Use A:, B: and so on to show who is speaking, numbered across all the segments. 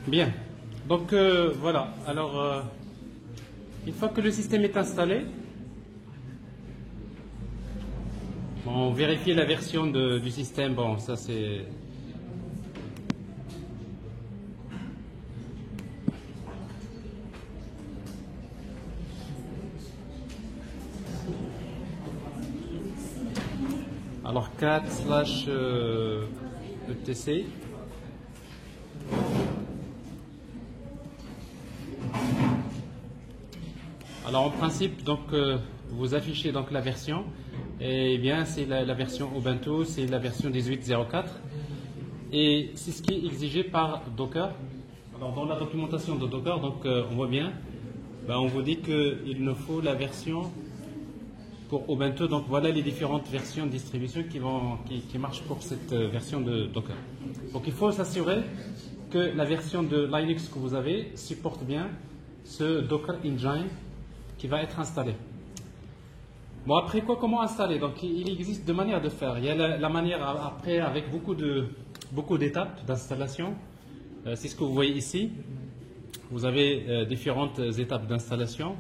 A: Bien. Donc voilà. Alors, une fois que le système est installé, on vérifie la version du système. Bon, ça c'est... Alors 4/ETC. Alors en principe, donc vous affichez donc la version. Et bien c'est la version Ubuntu, c'est la version 18.04. Et c'est ce qui est exigé par Docker. Alors dans la documentation de Docker, donc on voit bien, on vous dit qu'il nous faut la version pour Ubuntu. Donc voilà les différentes versions de distribution qui marchent pour cette version de Docker. Donc il faut s'assurer que la version de Linux que vous avez supporte bien ce Docker Engine qui va être installé. Bon, après quoi, comment installer? Donc il existe deux manières de faire. Il y a la manière après avec beaucoup d'étapes d'installation. C'est ce que vous voyez ici. Vous avez différentes étapes d'installation.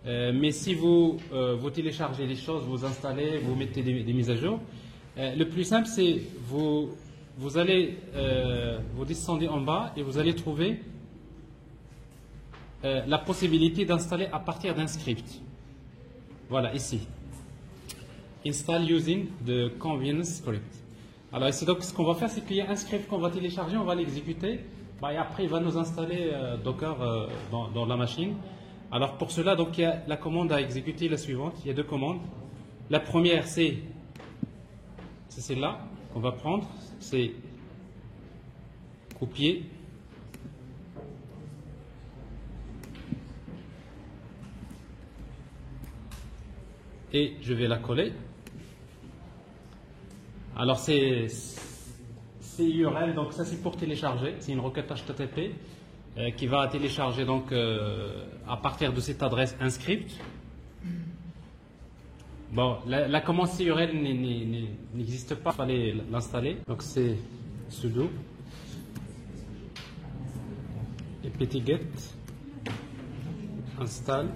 A: Mais si vous téléchargez les choses, vous installez, vous mettez des mises à jour, le plus simple c'est vous allez vous descendez en bas et vous allez trouver la possibilité d'installer à partir d'un script. Voilà, ici. Install using the convenience script. Alors ici, donc, ce qu'on va faire, c'est qu'il y a un script qu'on va télécharger, on va l'exécuter, et après, il va nous installer Docker dans la machine. Alors pour cela, donc, il y a la commande à exécuter, la suivante. Il y a deux commandes. La première, c'est celle-là qu'on va prendre. C'est copier. Et je vais la coller. Alors c'est URL, donc ça c'est pour télécharger. C'est une requête HTTP qui va télécharger donc à partir de cette adresse un script. Bon, la commande CURL n'existe pas, il fallait l'installer. Donc c'est sudo apt-get install.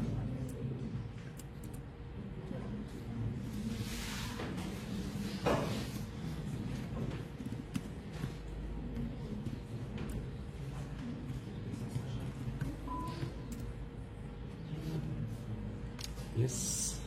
A: Yes.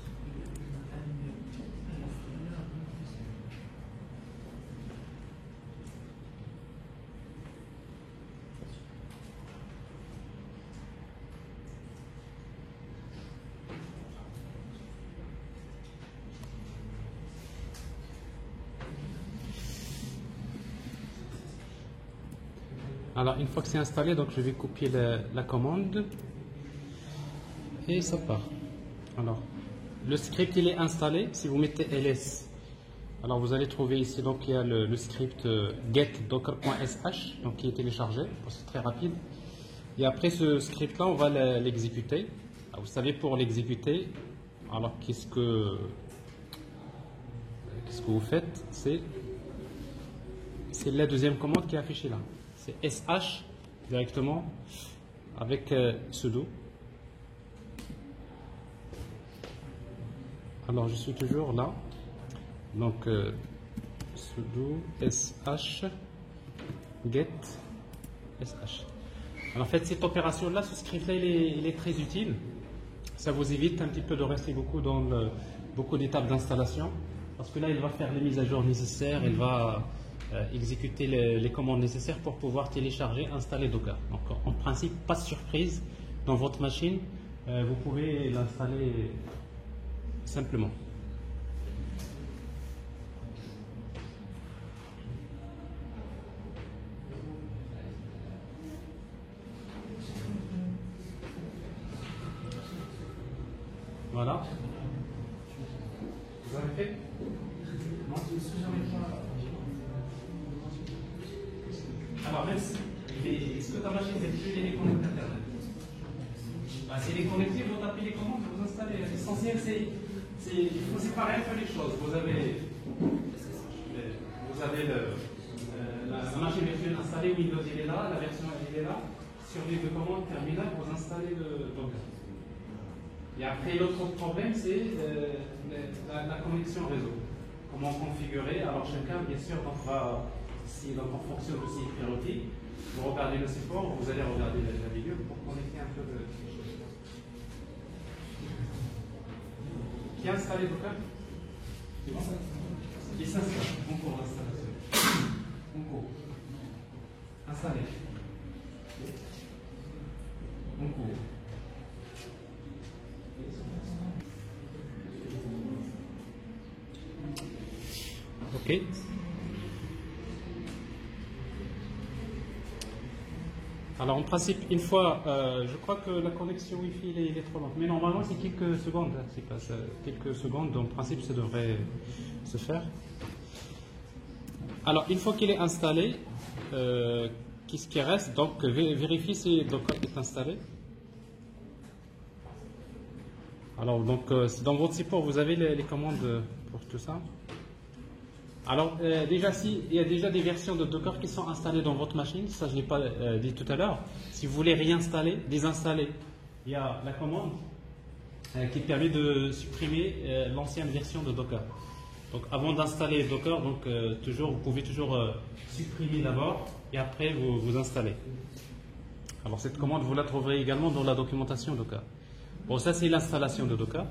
A: Alors une fois que c'est installé, donc je vais copier la commande et ça part. Alors le script il est installé. Si vous mettez ls, alors vous allez trouver ici donc il y a le script getdocker.sh donc qui est téléchargé. C'est très rapide. Et après ce script là on va l'exécuter. Vous savez, pour l'exécuter, alors qu'est-ce que vous faites? C'est la deuxième commande qui est affichée là. C'est sh directement avec sudo. Alors je suis toujours là. Donc sudo sh get sh. Alors, en fait, cette opération là, ce script là, il est très utile. Ça vous évite un petit peu de rester beaucoup dans beaucoup d'étapes d'installation, parce que là il va faire les mises à jour nécessaires, il va exécuter les commandes nécessaires pour pouvoir télécharger, installer Docker. Donc en principe, pas de surprise dans votre machine, vous pouvez l'installer simplement. Voilà. Vous avez fait? Non, alors, est-ce que ta machine est plus les connectés Internet? Si elle est connectée, vous tapez les commandes, vous installez. L'essentiel, il faut séparer un peu les choses. Vous avez la machine virtuelle installée, Windows il est là, la version elle est là. Sur les deux commandes terminales, vous installez le Docker. Et après, l'autre problème, c'est la connexion réseau. Comment configurer? Alors, chacun, bien sûr, donc, si donc, en fonction de ces priorités, vous regardez le support, vous allez regarder la vidéo pour connecter un peu de. Qui a installé Docker? C'est bon? Qui s'installe? On court l'installation. On court. Installé. On court. Ok. Alors en principe, une fois, je crois que la connexion Wi-Fi il est trop lente. Mais normalement c'est quelques secondes. C'est pas ça, quelques secondes. Donc en principe ça devrait se faire. Alors une fois qu'il est installé, qu'est-ce qui reste? Donc vérifie si Docker est installé. Alors donc dans votre support vous avez les commandes pour tout ça. Alors, déjà, il y a déjà des versions de Docker qui sont installées dans votre machine, ça je ne l'ai pas dit tout à l'heure. Si vous voulez réinstaller, désinstaller, il y a la commande qui permet de supprimer l'ancienne version de Docker. Donc, avant d'installer Docker, donc, vous pouvez toujours supprimer d'abord et après vous installez. Alors, cette commande, vous la trouverez également dans la documentation Docker. Bon, ça c'est l'installation de Docker.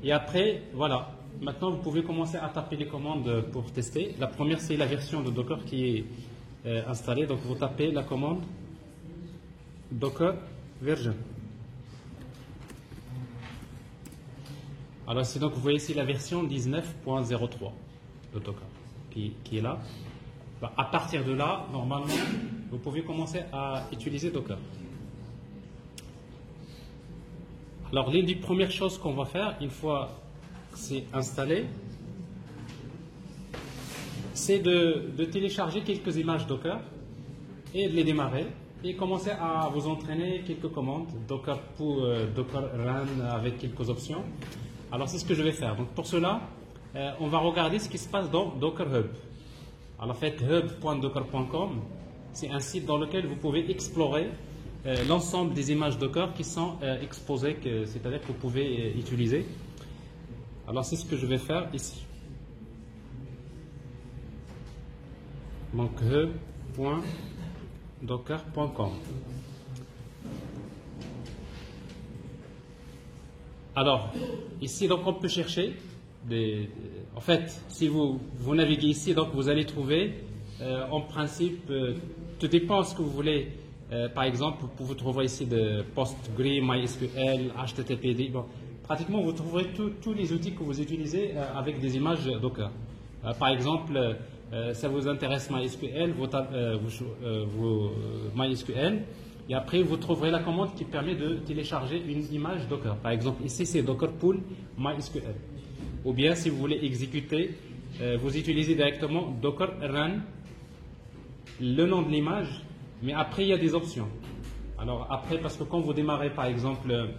A: Et après, voilà. Maintenant, vous pouvez commencer à taper les commandes pour tester. La première, c'est la version de Docker qui est installée. Donc, vous tapez la commande Docker version. Alors, c'est donc, vous voyez ici la version 19.03 de Docker qui est là. À partir de là, normalement, vous pouvez commencer à utiliser Docker. Alors, l'une des premières choses qu'on va faire, une fois c'est installé, c'est de télécharger quelques images Docker et de les démarrer et commencer à vous entraîner quelques commandes Docker pour Docker Run avec quelques options. Alors c'est ce que je vais faire. Donc pour cela, on va regarder ce qui se passe dans Docker Hub. Alors en fait, hub.docker.com, c'est un site dans lequel vous pouvez explorer l'ensemble des images Docker qui sont exposées, c'est-à-dire que vous pouvez utiliser. Alors c'est ce que je vais faire ici. Donc hub.docker.com. Alors ici donc on peut chercher en fait si vous naviguez ici donc vous allez trouver en principe tout dépend de ce que vous voulez. Par exemple vous trouverez ici de PostgreSQL, MySQL, HTTPD. Bon. Pratiquement, vous trouverez tous les outils que vous utilisez avec des images Docker. Par exemple, ça vous intéresse MySQL, vous MySQL, et après vous trouverez la commande qui permet de télécharger une image Docker. Par exemple, ici c'est Docker Pool MySQL. Ou bien, si vous voulez exécuter, vous utilisez directement Docker Run, le nom de l'image, mais après il y a des options. Alors après, parce que quand vous démarrez par exemple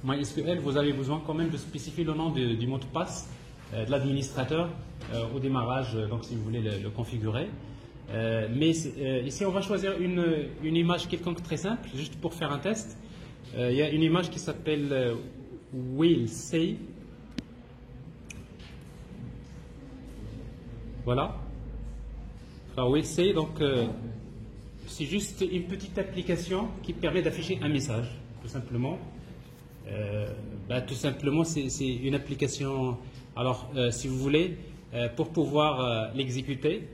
A: MySQL, vous avez besoin quand même de spécifier le nom du mot de passe de l'administrateur au démarrage, donc si vous voulez le configurer. Mais ici, on va choisir une image quelconque très simple, juste pour faire un test. Il y a une image qui s'appelle Will Say. Voilà. Alors Will Say, donc c'est juste une petite application qui permet d'afficher un message, tout simplement. Tout simplement, c'est une application. Alors, si vous voulez, pour pouvoir l'exécuter,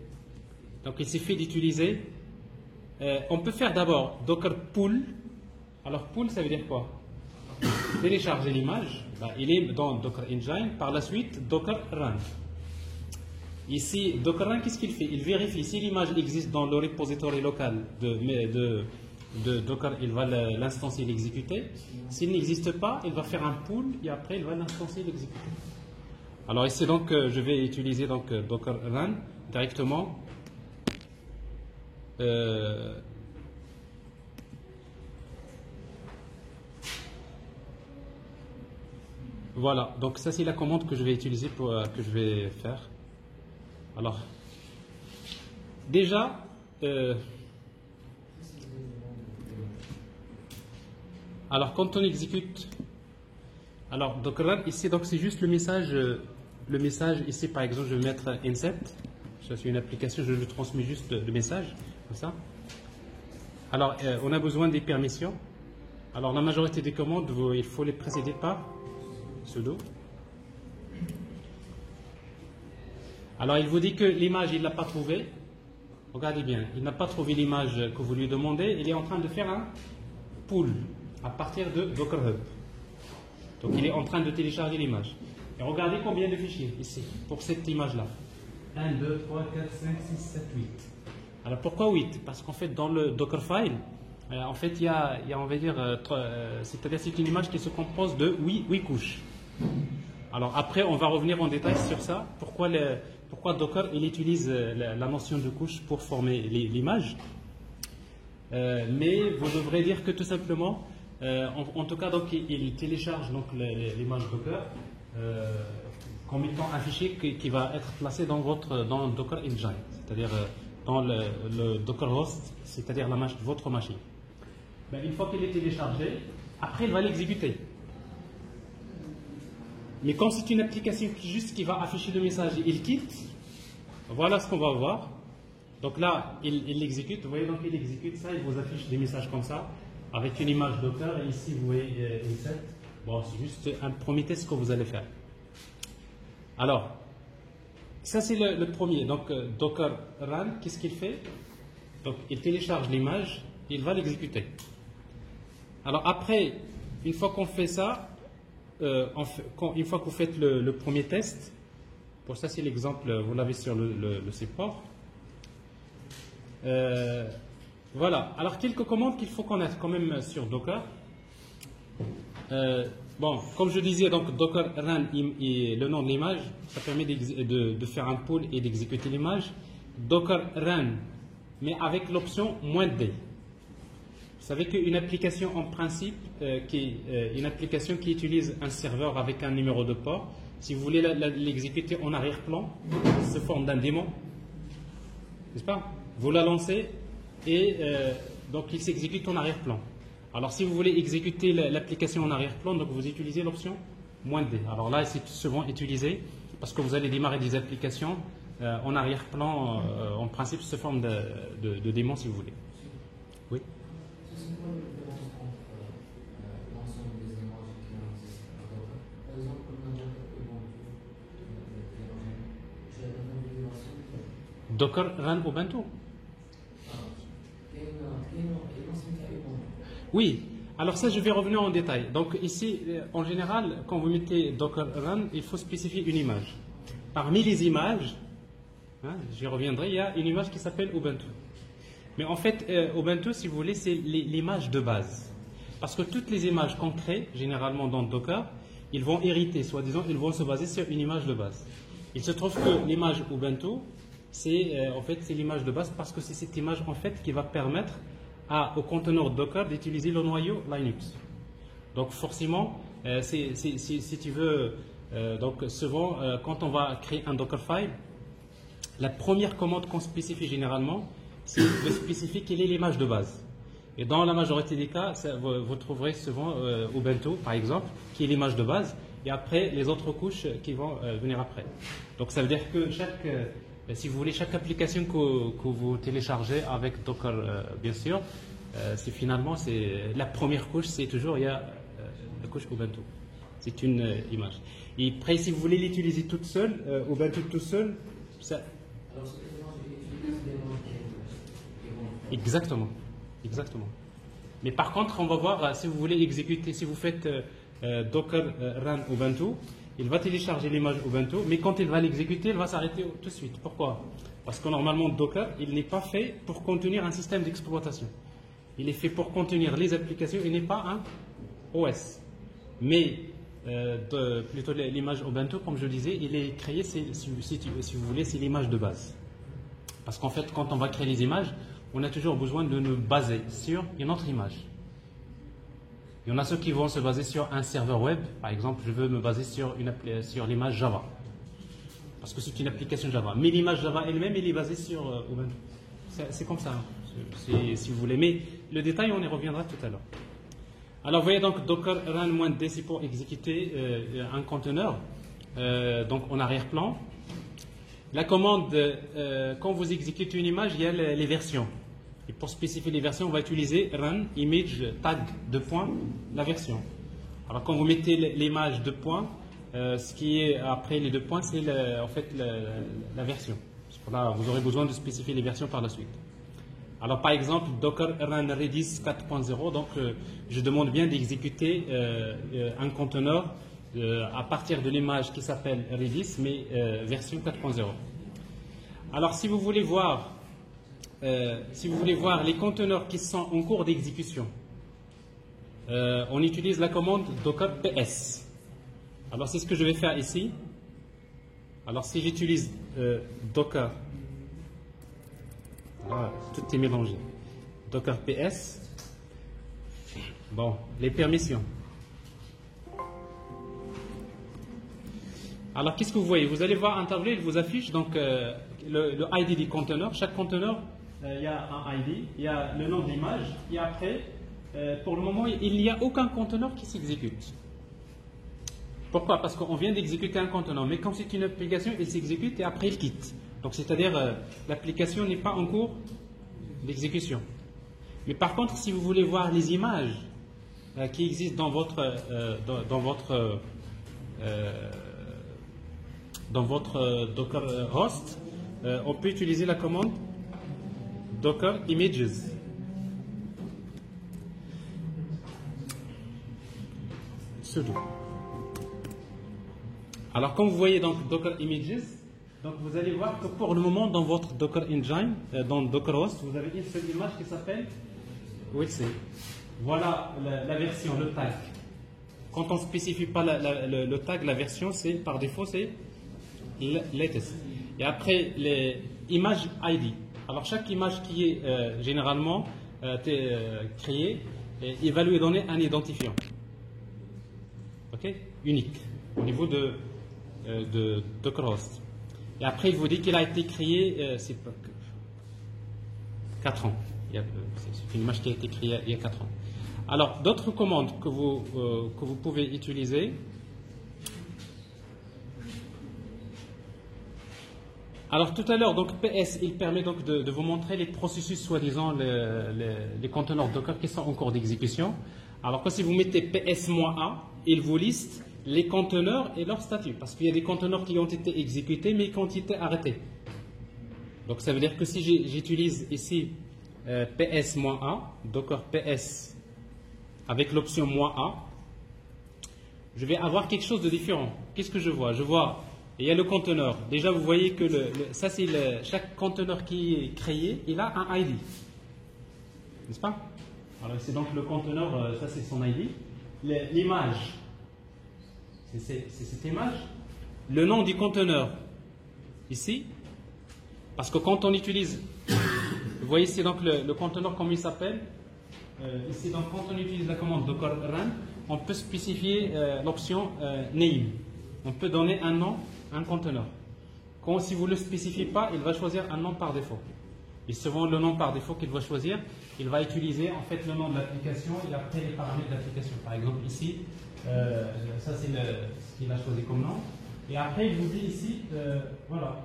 A: donc il suffit d'utiliser. On peut faire d'abord Docker Pull. Alors, Pull, ça veut dire quoi? Télécharger l'image. Il est dans Docker Engine. Par la suite, Docker Run. Ici, Docker Run, qu'est-ce qu'il fait? Il vérifie si l'image existe dans le repository local de Docker, il va l'instancier et l'exécuter. S'il n'existe pas, il va faire un pull et après il va l'instancier et l'exécuter. Alors ici donc je vais utiliser donc Docker Run directement. Voilà, donc ça c'est la commande que je vais utiliser que je vais faire. Alors déjà, alors quand on exécute, alors donc là, ici donc c'est juste le message ici par exemple je vais mettre insert, ça c'est une application, je lui transmets juste le message comme ça. Alors on a besoin des permissions. Alors la majorité des commandes, il faut les précéder par sudo. Alors il vous dit que l'image il l'a pas trouvée. Regardez bien, il n'a pas trouvé l'image que vous lui demandez, il est en train de faire un pull à partir de Docker Hub. Donc il est en train de télécharger l'image. Et regardez combien de fichiers ici, pour cette image-là. 1, 2, 3, 4, 5, 6, 7, 8. Alors pourquoi 8? Parce qu'en fait dans le Dockerfile, en fait il y a on va dire, c'est-à-dire c'est une image qui se compose de 8 couches. Alors après on va revenir en détail sur ça, pourquoi Docker il utilise la notion de couche pour former l'image. Mais vous devrez dire que tout simplement, en tout cas, donc, il télécharge l'image Docker comme étant un fichier qui va être placé dans Docker Engine, c'est-à-dire dans le Docker host, c'est-à-dire votre machine. Ben, une fois qu'il est téléchargé, après il va l'exécuter. Mais quand c'est une application qui va afficher le message et il quitte, voilà ce qu'on va voir. Donc là, il l'exécute, vous voyez, donc il exécute ça, il vous affiche des messages comme ça, avec une image Docker, et ici vous voyez insert. Bon, c'est juste un premier test que vous allez faire. Alors, ça c'est le premier. Donc Docker Run, qu'est-ce qu'il fait? Donc il télécharge l'image, il va l'exécuter. Alors après, une fois qu'on fait ça, une fois que vous faites le premier test, pour ça c'est l'exemple, vous l'avez sur le support. Voilà, alors quelques commandes qu'il faut connaître quand même sur Docker. Bon, comme je disais, donc Docker Run, le nom de l'image, ça permet de faire un pull et d'exécuter l'image. Docker Run, mais avec l'option "-d". Vous savez qu'une application en principe, une application qui utilise un serveur avec un numéro de port, si vous voulez l'exécuter en arrière-plan, sous forme d'un démon, n'est-ce pas? Vous la lancez et donc il s'exécute en arrière-plan. Alors si vous voulez exécuter l'application en arrière-plan, donc vous utilisez l'option "-d". Alors là, c'est souvent utilisé parce que vous allez démarrer des applications en arrière-plan, en principe sous forme de démon si vous voulez. Oui. Docker Run Ubuntu. Oui, alors ça je vais revenir en détail. Donc ici, en général, quand vous mettez Docker Run, il faut spécifier une image. Parmi les images, j'y reviendrai, il y a une image qui s'appelle Ubuntu. Mais en fait, Ubuntu, si vous voulez, c'est l'image de base. Parce que toutes les images qu'on crée, généralement dans Docker, ils vont hériter, soi-disant, ils vont se baser sur une image de base. Il se trouve que l'image Ubuntu, en fait, c'est l'image de base parce que c'est cette image en fait qui va permettre au conteneur Docker d'utiliser le noyau Linux. Donc forcément, si tu veux, donc souvent quand on va créer un Dockerfile, la première commande qu'on spécifie généralement, c'est de spécifier quelle est l'image de base. Et dans la majorité des cas, vous trouverez souvent Ubuntu, par exemple, qui est l'image de base, et après les autres couches qui vont venir après. Donc ça veut dire que si vous voulez, chaque application que vous téléchargez avec Docker, bien sûr, finalement, la première couche, c'est toujours, il y a la couche Ubuntu. C'est une image. Et après, si vous voulez l'utiliser toute seule, Ubuntu tout seul, ça... Exactement. Exactement. Mais par contre, on va voir, si vous voulez exécuter, si vous faites Docker Run Ubuntu, il va télécharger l'image Ubuntu, mais quand il va l'exécuter, il va s'arrêter tout de suite. Pourquoi? Parce que normalement, Docker, il n'est pas fait pour contenir un système d'exploitation. Il est fait pour contenir les applications, il n'est pas un OS. Mais plutôt l'image Ubuntu, comme je disais, il est créé, si vous voulez, c'est l'image de base. Parce qu'en fait, quand on va créer les images, on a toujours besoin de nous baser sur une autre image. Il y en a ceux qui vont se baser sur un serveur web. Par exemple, je veux me baser sur l'image Java. parce que c'est une application Java. Mais l'image Java elle-même, elle est basée sur Ubuntu. C'est comme ça, hein. Si vous voulez. Mais le détail, on y reviendra tout à l'heure. Alors, vous voyez donc Docker run-d, c'est pour exécuter un conteneur, donc en arrière-plan. La commande, quand vous exécutez une image, il y a les versions. Et pour spécifier les versions, on va utiliser run image tag la version. Alors, quand vous mettez l'image ce qui est après les 2 points, c'est en fait la version. Là, vous aurez besoin de spécifier les versions par la suite. Alors, par exemple, Docker run Redis 4.0, donc je demande bien d'exécuter un conteneur à partir de l'image qui s'appelle Redis, mais version 4.0. Alors, si vous voulez voir les conteneurs qui sont en cours d'exécution, on utilise la commande docker ps. Alors, c'est ce que je vais faire ici. Alors, si j'utilise docker, voilà, tout est mélangé. Docker ps. Bon, les permissions. Alors, qu'est-ce que vous voyez? Vous allez voir un tableau, il vous affiche donc le ID du conteneur. Chaque conteneur, il y a un ID, il y a le nom de l'image, et après, pour le moment, il n'y a aucun conteneur qui s'exécute. Pourquoi? Parce qu'on vient d'exécuter un conteneur, mais quand c'est une application, il s'exécute et après il quitte. Donc, c'est-à-dire, l'application n'est pas en cours d'exécution. Mais par contre, si vous voulez voir les images qui existent dans votre Docker host, on peut utiliser la commande Docker images. Sudo. Alors, comme vous voyez donc Docker images, donc vous allez voir que pour le moment, dans votre Docker Engine, dans Docker Host, vous avez une seule image qui s'appelle ULC. Voilà la version, le tag. Quand on ne spécifie pas le tag, la version, par défaut, c'est latest. Et après, les images ID. Alors, chaque image qui est généralement créée, il va lui donner un identifiant. OK? Unique, au niveau de Dockerhost. Et après, il vous dit qu'il a été créé, c'est 4 ans. C'est une image qui a été créée il y a 4 ans. Alors, d'autres commandes que vous pouvez utiliser. Alors, tout à l'heure, donc PS, il permet donc de vous montrer les processus, soi-disant, les conteneurs Docker qui sont en cours d'exécution. Alors, que si vous mettez PS-A, il vous liste les conteneurs et leur statut. Parce qu'il y a des conteneurs qui ont été exécutés, mais qui ont été arrêtés. Donc, ça veut dire que si j'utilise ici PS-A, Docker PS, avec l'option "-a", je vais avoir quelque chose de différent. Qu'est-ce que je vois? Je vois, il y a le conteneur. Déjà, vous voyez que ça, c'est chaque conteneur qui est créé, il a un ID. N'est-ce pas? Alors, c'est donc le conteneur, ça c'est son ID. L'image, c'est cette image. Le nom du conteneur, ici. Parce que quand on utilise, vous voyez ici donc le conteneur, comment il s'appelle. Ici, donc, quand on utilise la commande docker run, on peut spécifier l'option name. On peut donner un nom à un conteneur. Si vous ne le spécifiez pas, il va choisir un nom par défaut. Et selon le nom par défaut qu'il va choisir, il va utiliser en fait le nom de l'application et après les paramètres de l'application. Par exemple, ici, ça c'est ce qu'il a choisi comme nom. Et après, il vous dit ici, voilà.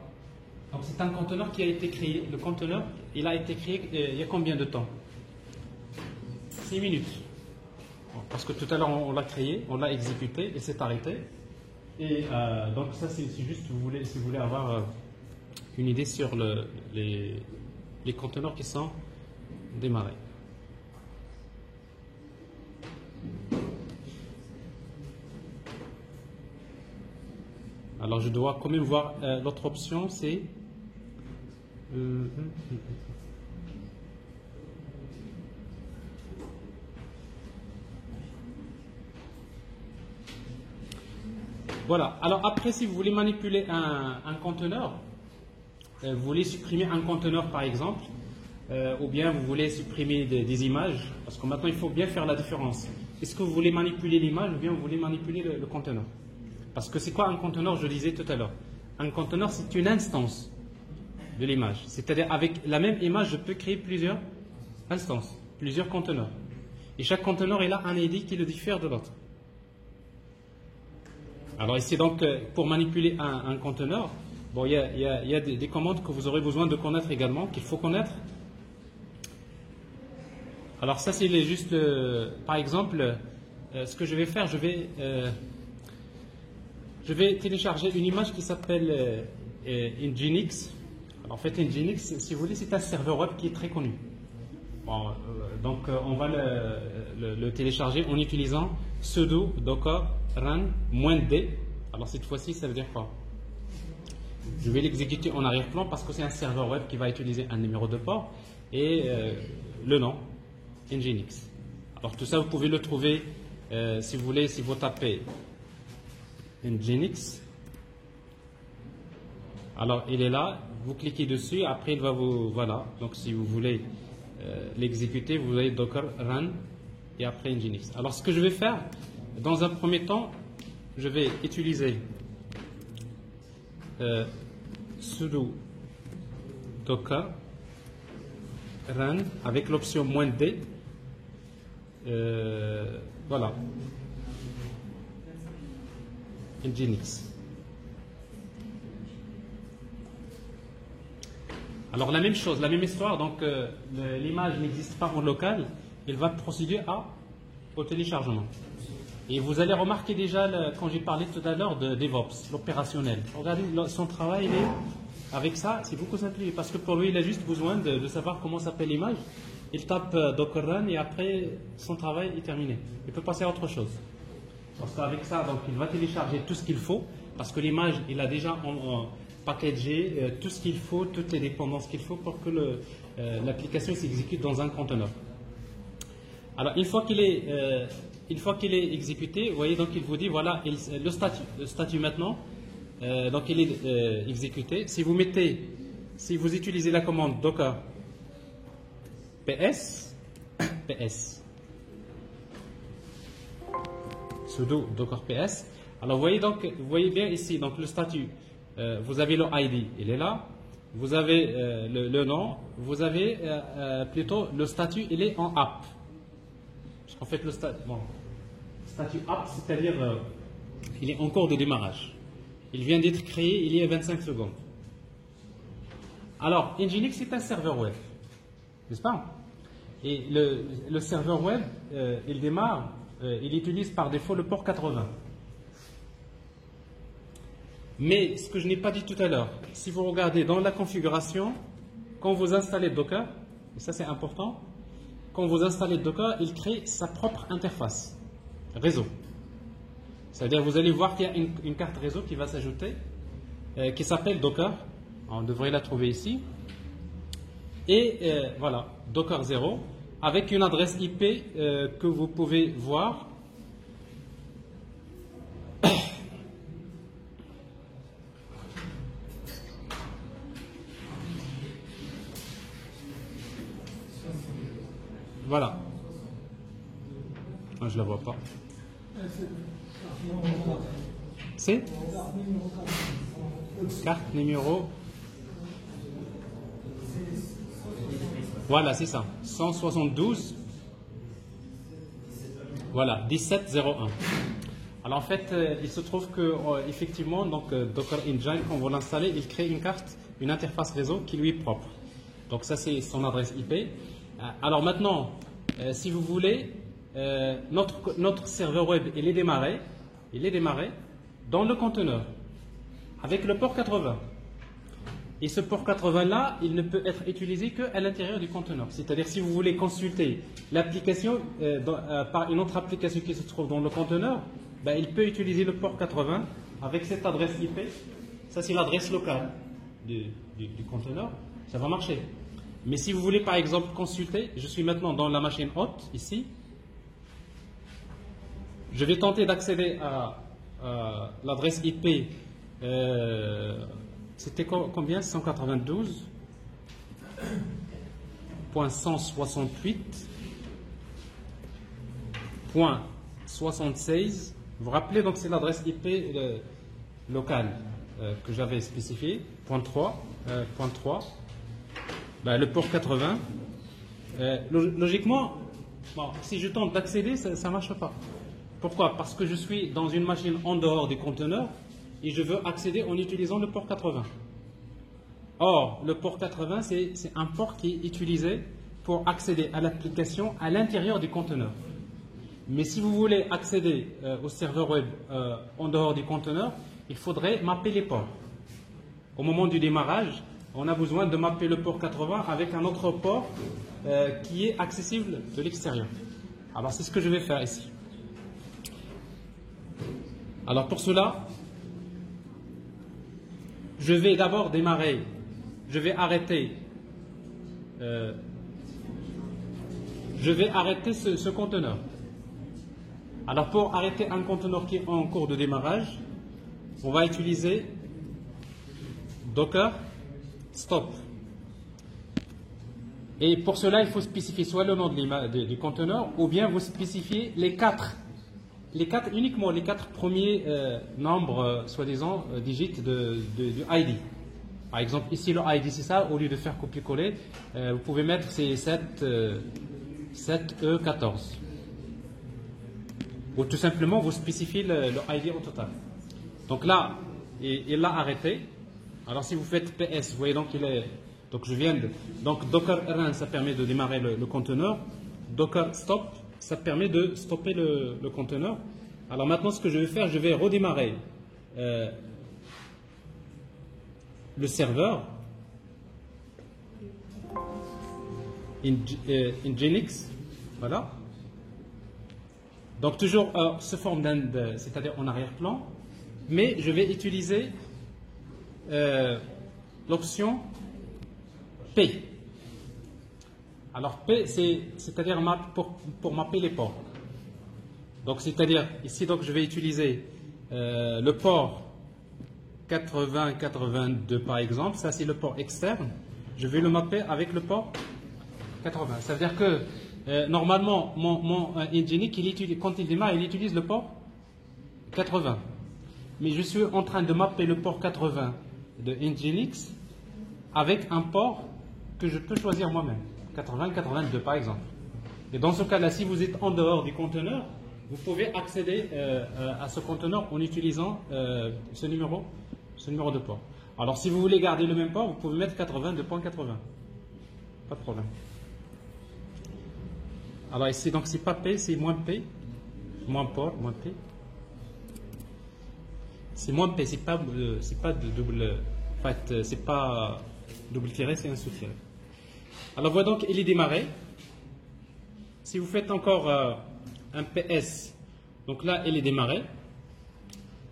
A: Donc, c'est un conteneur qui a été créé. Le conteneur, il a été créé il y a combien de temps? 6 minutes. Bon, parce que tout à l'heure, on l'a créé, on l'a exécuté et c'est arrêté. Et donc, ça, c'est juste si vous voulez avoir une idée sur les conteneurs qui sont démarrés. Alors, je dois quand même voir l'autre option, c'est voilà. Alors après, si vous voulez manipuler un conteneur, vous voulez supprimer un conteneur par exemple, ou bien vous voulez supprimer des images, parce que maintenant il faut bien faire la différence. Est-ce que vous voulez manipuler l'image ou bien vous voulez manipuler le conteneur? Parce que c'est quoi un conteneur? Je disais tout à l'heure. un conteneur, c'est une instance de l'image. C'est-à-dire, avec la même image, je peux créer plusieurs instances, plusieurs conteneurs. Et chaque conteneur, il a un ID qui le diffère de l'autre. Alors ici, donc, pour manipuler un conteneur, bon, il y a des commandes que vous aurez besoin de connaître également, qu'il faut connaître. Alors ça, c'est juste, par exemple, ce que je vais faire, je vais télécharger une image qui s'appelle Nginx. Alors, en fait, Nginx, si vous voulez, c'est un serveur web qui est très connu. Bon, donc, on va le télécharger en utilisant sudo docker run -d. Alors, cette fois-ci, ça veut dire quoi? Je vais l'exécuter en arrière-plan parce que c'est un serveur web qui va utiliser un numéro de port et le nom, Nginx. Alors, tout ça, vous pouvez le trouver, si vous voulez, si vous tapez Nginx. Alors, il est là, vous cliquez dessus, après, il va vous... Voilà, donc si vous voulez l'exécuter, vous allez docker run et après Nginx. Alors, ce que je vais faire, dans un premier temps, je vais utiliser sudo docker run avec l'option -d. Voilà. Nginx. Alors la même chose, la même histoire, donc l'image n'existe pas en local, il va procéder au téléchargement. Et vous allez remarquer déjà, quand j'ai parlé tout à l'heure de DevOps, l'opérationnel. Regardez, son travail, avec ça, c'est beaucoup simplifié, parce que pour lui, il a juste besoin de savoir comment s'appelle l'image. Il tape Docker Run et après, son travail est terminé. Il peut passer à autre chose. Parce qu'avec ça, donc, il va télécharger tout ce qu'il faut, parce que l'image, il a déjà packagé tout ce qu'il faut, toutes les dépendances qu'il faut pour que l'application s'exécute dans un conteneur. Alors, une fois qu'il est exécuté, vous voyez, donc il vous dit, voilà, le statut maintenant, donc il est exécuté. Si vous utilisez la commande docker ps, sudo docker ps, alors vous voyez bien ici, donc le statut, vous avez le ID, il est là, vous avez le nom, vous avez plutôt le statut, il est en app. En fait, le statut app, c'est-à-dire il est en cours de démarrage. Il vient d'être créé il y a 25 secondes. Alors, Nginx, c'est un serveur web, n'est-ce pas? Et le serveur web, il démarre, il utilise par défaut le port 80. Mais ce que je n'ai pas dit tout à l'heure, si vous regardez dans la configuration, quand vous installez Docker, et ça c'est important, quand vous installez Docker, il crée sa propre interface réseau. C'est-à-dire, vous allez voir qu'il y a une carte réseau qui va s'ajouter, qui s'appelle Docker. On devrait la trouver ici. Et voilà, Docker 0, avec une adresse IP que vous pouvez voir. Voilà. Je ne la vois pas. C'est carte numéro. Voilà, c'est ça. 172. Voilà, 1701. Alors en fait, il se trouve que effectivement, donc Docker Engine, quand vous l'installez, il crée une carte, une interface réseau qui lui est propre. Donc ça, c'est son adresse IP. Alors maintenant, si vous voulez, notre serveur web, il est démarré dans le conteneur avec le port 80. Et ce port 80 là, il ne peut être utilisé qu'à l'intérieur du conteneur. C'est-à-dire, si vous voulez consulter l'application par une autre application qui se trouve dans le conteneur, ben, il peut utiliser le port 80 avec cette adresse IP. Ça, c'est l'adresse locale du conteneur. Ça va marcher. Mais si vous voulez, par exemple, consulter, je suis maintenant dans la machine hôte, ici. Je vais tenter d'accéder à l'adresse IP. C'était combien? 192.168.76. Vous vous rappelez, donc c'est l'adresse IP locale. que j'avais spécifié, point 3, ben, le port 80. Logiquement, bon, si je tente d'accéder, ça ne marche pas. Pourquoi? Parce que je suis dans une machine en dehors du conteneur et je veux accéder en utilisant le port 80. Or, le port 80, c'est un port qui est utilisé pour accéder à l'application à l'intérieur du conteneur. Mais si vous voulez accéder au serveur web en dehors du conteneur, il faudrait mapper les ports. Au moment du démarrage, on a besoin de mapper le port 80 avec un autre port qui est accessible de l'extérieur. Alors, c'est ce que je vais faire ici. Alors, pour cela, je vais d'abord démarrer, je vais arrêter ce conteneur. Alors, pour arrêter un conteneur qui est en cours de démarrage, on va utiliser Docker stop. Et pour cela, il faut spécifier soit le nom du conteneur ou bien vous spécifiez uniquement les quatre premiers nombres, soi-disant, digits du ID. Par exemple, ici le ID c'est ça, au lieu de faire copier-coller, vous pouvez mettre ces 7E14. Ou tout simplement, vous spécifiez le ID au total. Donc là, il l'a arrêté. Alors si vous faites PS, vous voyez donc il est. Donc je viens de. Donc Docker run, ça permet de démarrer le conteneur. Docker stop, ça permet de stopper le conteneur. Alors maintenant, ce que je vais faire, je vais redémarrer le serveur Nginx. Voilà. Donc toujours sous forme c'est-à-dire en arrière-plan, mais je vais utiliser l'option P. Alors P, c'est-à-dire pour mapper les ports. Donc c'est-à-dire ici, donc je vais utiliser le port 80-82 par exemple. Ça c'est le port externe. Je vais le mapper avec le port 80. Ça veut dire que normalement mon Nginx, quand il démarre, il utilise le port 80. Mais je suis en train de mapper le port 80 de Nginx avec un port que je peux choisir moi-même, 80-82 par exemple. Et dans ce cas-là, si vous êtes en dehors du conteneur, vous pouvez accéder à ce conteneur en utilisant ce numéro de port. Alors si vous voulez garder le même port, vous pouvez mettre 82.80. Pas de problème. Alors ici, donc c'est pas P, c'est moins P. Moins port, moins P. C'est moins P, c'est pas de double. En fait, c'est pas double tiré, c'est un sous-tiré. Alors voilà, donc il est démarré. Si vous faites encore un PS, donc là il est démarré.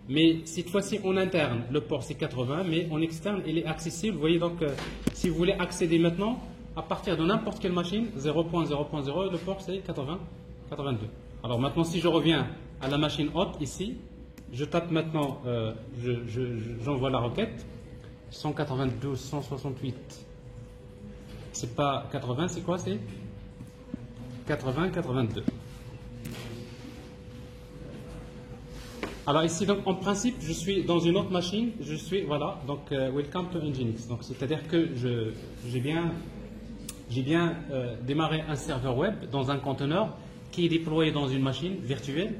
A: Mais cette fois-ci en interne, le port c'est 80, mais en externe il est accessible. Vous voyez donc, si vous voulez accéder maintenant, à partir de n'importe quelle machine, 0.0.0, le port c'est 82. Alors maintenant, si je reviens à la machine hôte ici, je tape maintenant, j'envoie la requête, 192, 168, c'est pas 80, c'est quoi? C'est 80, 82. Alors ici, donc, en principe, je suis dans une autre machine, voilà, donc, welcome to Nginx. Donc, c'est-à-dire que j'ai bien démarré un serveur web dans un conteneur qui est déployé dans une machine virtuelle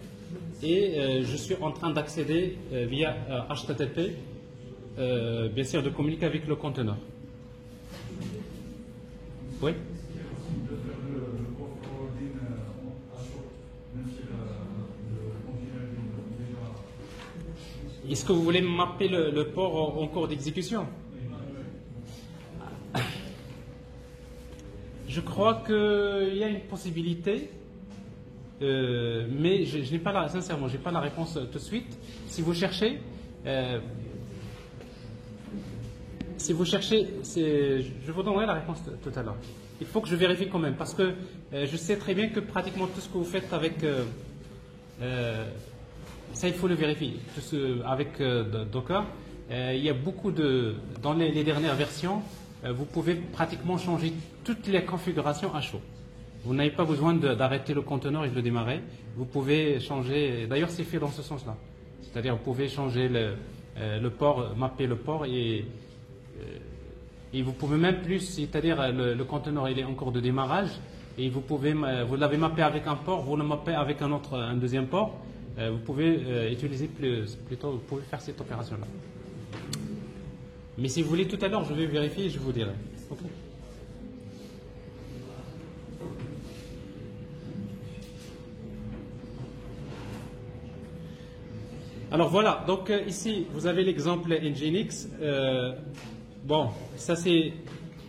A: et je suis en train d'accéder via HTTP, bien sûr, de communiquer avec le conteneur. Oui. Est-ce que vous voulez mapper le port en cours d'exécution? Je crois qu'il y a une possibilité, mais je n'ai pas sincèrement, je n'ai pas la réponse tout de suite. Si vous cherchez, je vous donnerai la réponse tout à l'heure. Il faut que je vérifie quand même, parce que je sais très bien que pratiquement tout ce que vous faites avec ça, il faut le vérifier. Avec Docker, il y a beaucoup dans les dernières versions, vous pouvez pratiquement changer toutes les configurations à chaud. Vous n'avez pas besoin d'arrêter le conteneur et de le démarrer. Vous pouvez changer, d'ailleurs c'est fait dans ce sens-là. C'est-à-dire vous pouvez changer le port, mapper le port et vous pouvez même plus, c'est-à-dire le conteneur il est en cours de démarrage et vous l'avez mappé avec un port, vous le mappez avec un deuxième port, vous pouvez utiliser plutôt, vous pouvez faire cette opération-là. Mais si vous voulez tout à l'heure, je vais vérifier et je vous dirai. Okay. Alors voilà, donc ici vous avez l'exemple Nginx. Bon, ça c'est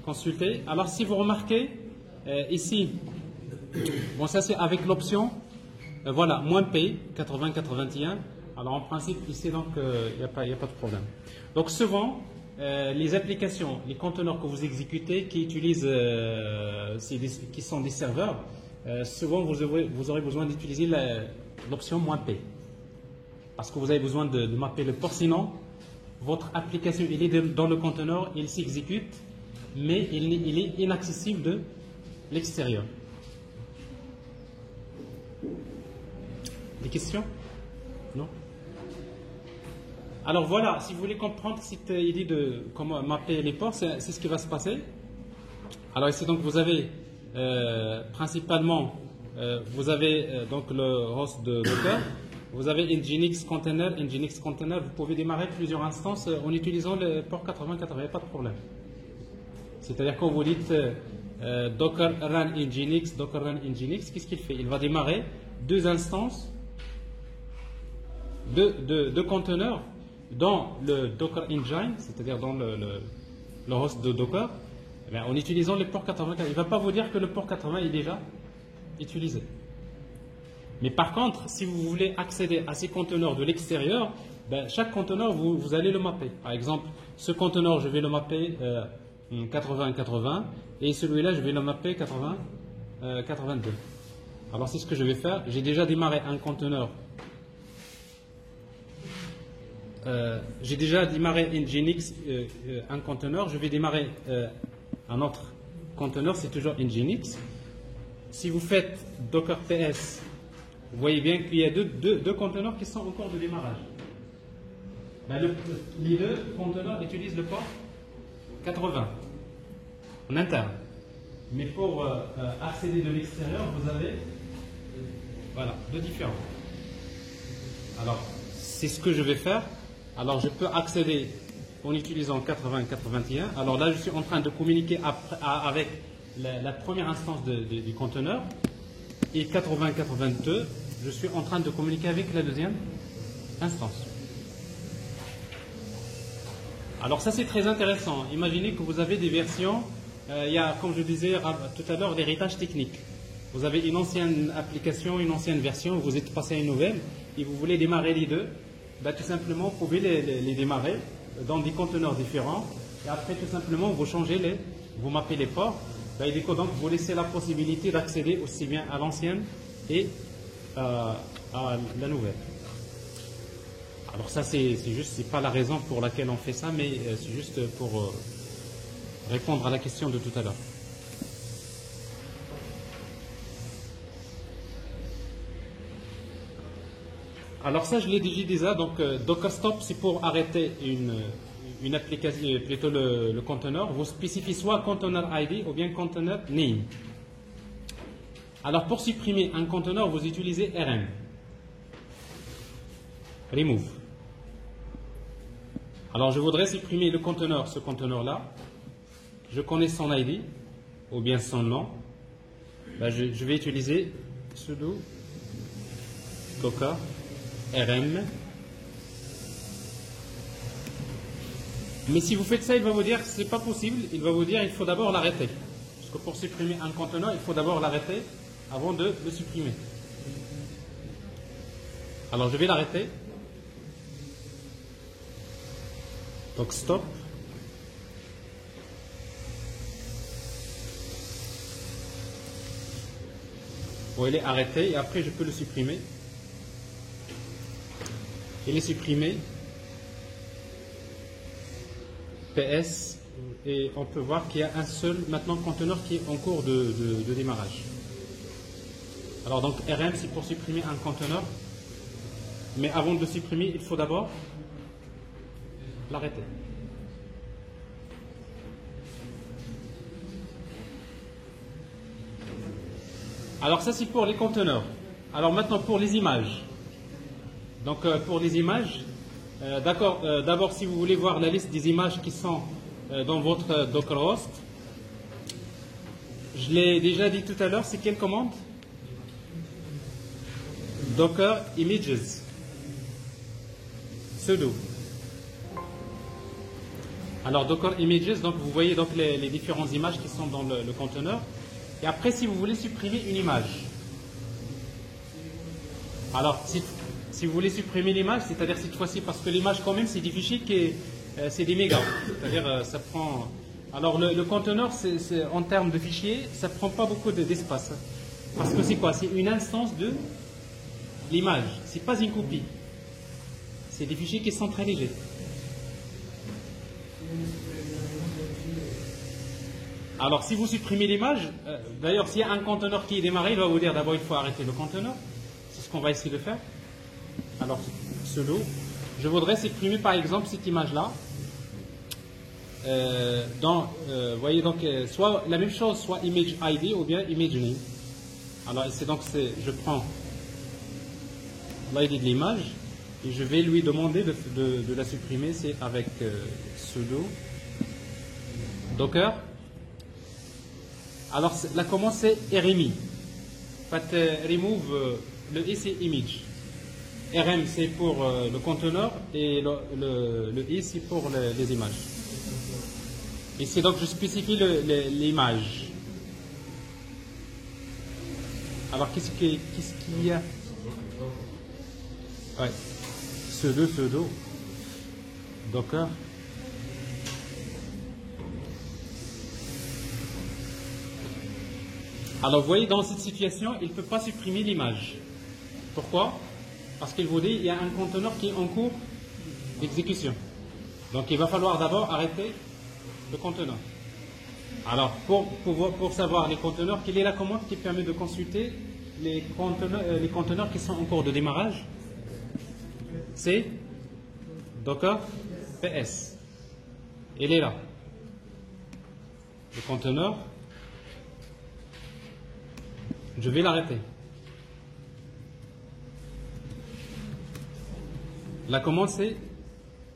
A: consulté. Alors si vous remarquez, ici, bon ça c'est avec l'option, voilà, moins P, 80-81. Alors en principe ici donc il n'y a pas de problème. Donc souvent, les applications, les conteneurs que vous exécutez qui utilisent, qui sont des serveurs, souvent vous aurez besoin d'utiliser l'option moins P. Parce que vous avez besoin de mapper le port, sinon votre application il est dans le conteneur, il s'exécute, mais il est inaccessible de l'extérieur. Des questions? Non? Alors voilà, si vous voulez comprendre cette idée de comment mapper les ports, c'est ce qui va se passer. Alors ici donc vous avez principalement vous avez donc le host de Docker. Vous avez Nginx Container. Nginx Container, vous pouvez démarrer plusieurs instances en utilisant le port 80-80, il n'y a pas de problème. C'est-à-dire quand vous dites Docker Run Nginx, Docker Run Nginx, qu'est-ce qu'il fait? Il va démarrer deux instances, deux conteneurs dans le Docker Engine, c'est-à-dire dans le host de Docker, en utilisant le port 80-80. Il ne va pas vous dire que le port 80 est déjà utilisé. Mais par contre, si vous voulez accéder à ces conteneurs de l'extérieur, chaque conteneur, vous allez le mapper. Par exemple, ce conteneur, je vais le mapper 80-80 et celui-là, je vais le mapper 80-82. Alors, c'est ce que je vais faire. J'ai déjà démarré un conteneur. J'ai déjà démarré Nginx, un conteneur. Je vais démarrer un autre conteneur, c'est toujours Nginx. Si vous faites Docker PS, vous voyez bien qu'il y a deux conteneurs qui sont en cours de démarrage. Les deux conteneurs utilisent le port 80 en interne. Mais pour accéder de l'extérieur, vous avez voilà, deux différents. Alors, c'est ce que je vais faire. Alors, je peux accéder en utilisant 80-81. Alors là, je suis en train de communiquer avec la première instance du conteneur. Et 80-82, je suis en train de communiquer avec la deuxième instance. Alors ça c'est très intéressant. Imaginez que vous avez des versions, il y a, comme je disais tout à l'heure, l'héritage technique. Vous avez une ancienne application, une ancienne version, vous êtes passé à une nouvelle et vous voulez démarrer les deux. Tout simplement, vous pouvez les démarrer dans des conteneurs différents et après tout simplement vous changez vous mappez les ports. Donc vous laissez la possibilité d'accéder aussi bien à l'ancienne et à la nouvelle. Alors ça c'est pas la raison pour laquelle on fait ça, mais c'est juste pour répondre à la question de tout à l'heure. Alors ça je l'ai déjà dit, donc Docker Stop c'est pour arrêter une application, plutôt le conteneur. Vous spécifiez soit container ID ou bien container name. Alors pour supprimer un conteneur, vous utilisez RM. Remove. Alors je voudrais supprimer le conteneur, ce conteneur-là. Je connais son ID ou bien son nom. Je vais utiliser sudo docker rm. Mais si vous faites ça, il va vous dire que ce n'est pas possible. Il va vous dire qu'il faut d'abord l'arrêter. Parce que pour supprimer un conteneur, il faut d'abord l'arrêter avant de le supprimer. Alors je vais l'arrêter. Donc stop. Bon, il est arrêté et après je peux le supprimer. Il est supprimé. PS, et on peut voir qu'il y a un seul maintenant conteneur qui est en cours de démarrage. Alors donc RM c'est pour supprimer un conteneur, mais avant de le supprimer il faut d'abord l'arrêter. Alors ça c'est pour les conteneurs. Alors maintenant pour les images. Donc pour les images, d'accord, d'abord si vous voulez voir la liste des images qui sont dans votre Docker host, je l'ai déjà dit tout à l'heure, c'est quelle commande? Docker images sudo. Alors Docker images, donc vous voyez donc les différentes images qui sont dans le conteneur. Et après, si vous voulez supprimer une image, alors si vous voulez supprimer l'image, c'est-à-dire cette fois-ci, parce que l'image quand même c'est des fichiers qui c'est des mégas, c'est-à-dire ça prend. Alors le conteneur, en termes de fichiers, ça prend pas beaucoup d'espace, parce que c'est quoi? C'est une instance de l'image, c'est pas une copie. C'est des fichiers qui sont très légers. Alors, si vous supprimez l'image, d'ailleurs, s'il y a un conteneur qui est démarré, il va vous dire d'abord il faut arrêter le conteneur. C'est ce qu'on va essayer de faire. Alors, sudo, je voudrais supprimer par exemple cette image-là. Vous voyez donc, soit la même chose, soit image ID ou bien image name. Alors, je prends l'ID de l'image et je vais lui demander de la supprimer. C'est avec sudo docker. Alors, la commande, c'est RMI. En fait, remove, le I, c'est image. RM, c'est pour le conteneur et le I, c'est pour les images. Ici, donc, je spécifie l'image. Alors, qu'est-ce qu'il y a? Ouais. Sudo, docker. Alors, vous voyez, dans cette situation, il ne peut pas supprimer l'image. Pourquoi? Parce qu'il vous dit qu'il y a un conteneur qui est en cours d'exécution. Donc, il va falloir d'abord arrêter le conteneur. Alors, pour savoir les conteneurs, quelle est la commande qui permet de consulter les conteneurs qui sont en cours de démarrage? C'est docker ps. Il est là. Le conteneur. Je vais l'arrêter. La commande c'est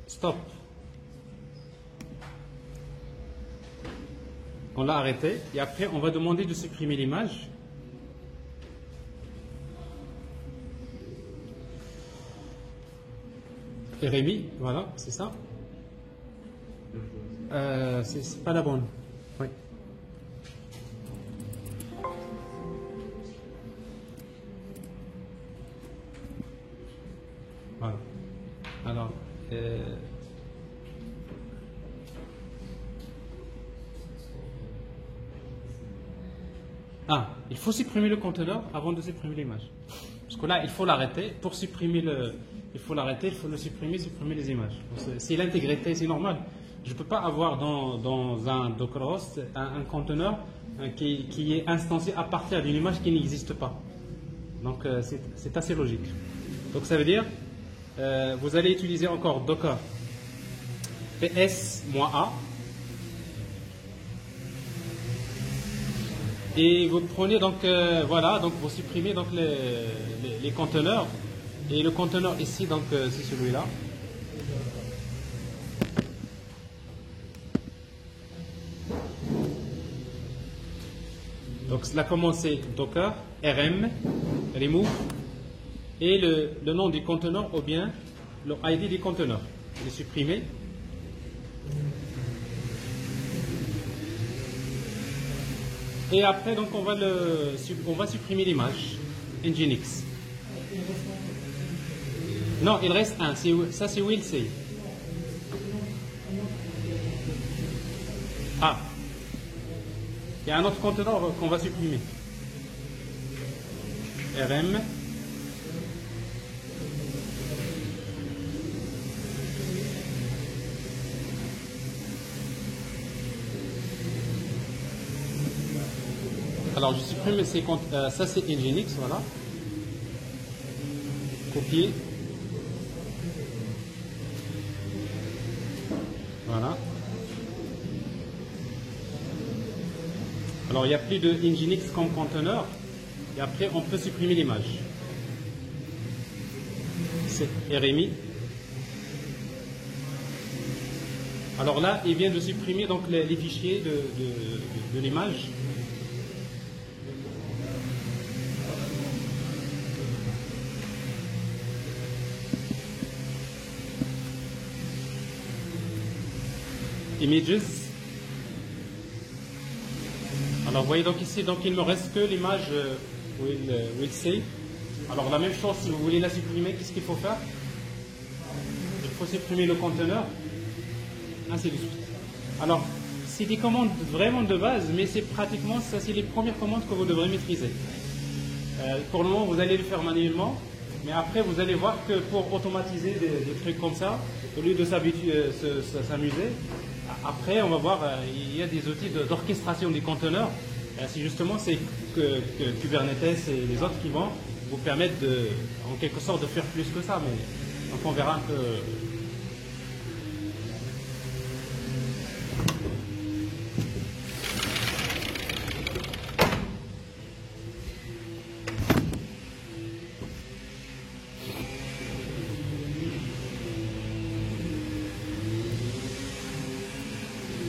A: stop. On l'a arrêté et après on va demander de supprimer l'image. RMI, voilà, c'est ça. C'est pas la bonne. Oui. Voilà. Alors, il faut supprimer le conteneur avant de supprimer l'image. Parce que là, il faut l'arrêter. Pour supprimer il faut l'arrêter, il faut le supprimer les images. C'est l'intégrité, c'est normal. Je ne peux pas avoir dans un Docker host un conteneur qui est instancié à partir d'une image qui n'existe pas. Donc, c'est assez logique. Donc, ça veut dire, vous allez utiliser encore Docker ps-a. Et vous prenez donc, voilà, donc vous supprimez donc les conteneurs. Et le conteneur ici, donc c'est celui-là. Donc la commande c'est docker rm remove et le nom du conteneur ou bien le ID du conteneur. Il est supprimé. Et après, donc, on va supprimer l'image Nginx. Non, il reste un. Ça, c'est will say. Ah. Il y a un autre conteneur qu'on va supprimer. RM. Alors, je supprime ces comptes. Ça, c'est Nginx, voilà. Copier. Alors il n'y a plus de Nginx comme conteneur. Et après, on peut supprimer l'image. C'est RMI. Alors là, il vient de supprimer donc les fichiers de l'image. Images. Alors vous voyez donc ici, donc il ne me reste que l'image will save. Alors la même chose, si vous voulez la supprimer, qu'est-ce qu'il faut faire? Il faut supprimer le conteneur, ainsi de suite. Alors, c'est des commandes vraiment de base, mais c'est pratiquement, ça c'est les premières commandes que vous devrez maîtriser. Pour le moment, vous allez le faire manuellement, mais après vous allez voir que pour automatiser des trucs comme ça, au lieu de s'amuser, après on va voir, il y a des outils d'orchestration des conteneurs. C'est justement que Kubernetes et les autres qui vont vous permettre en quelque sorte de faire plus que ça, mais donc on verra que.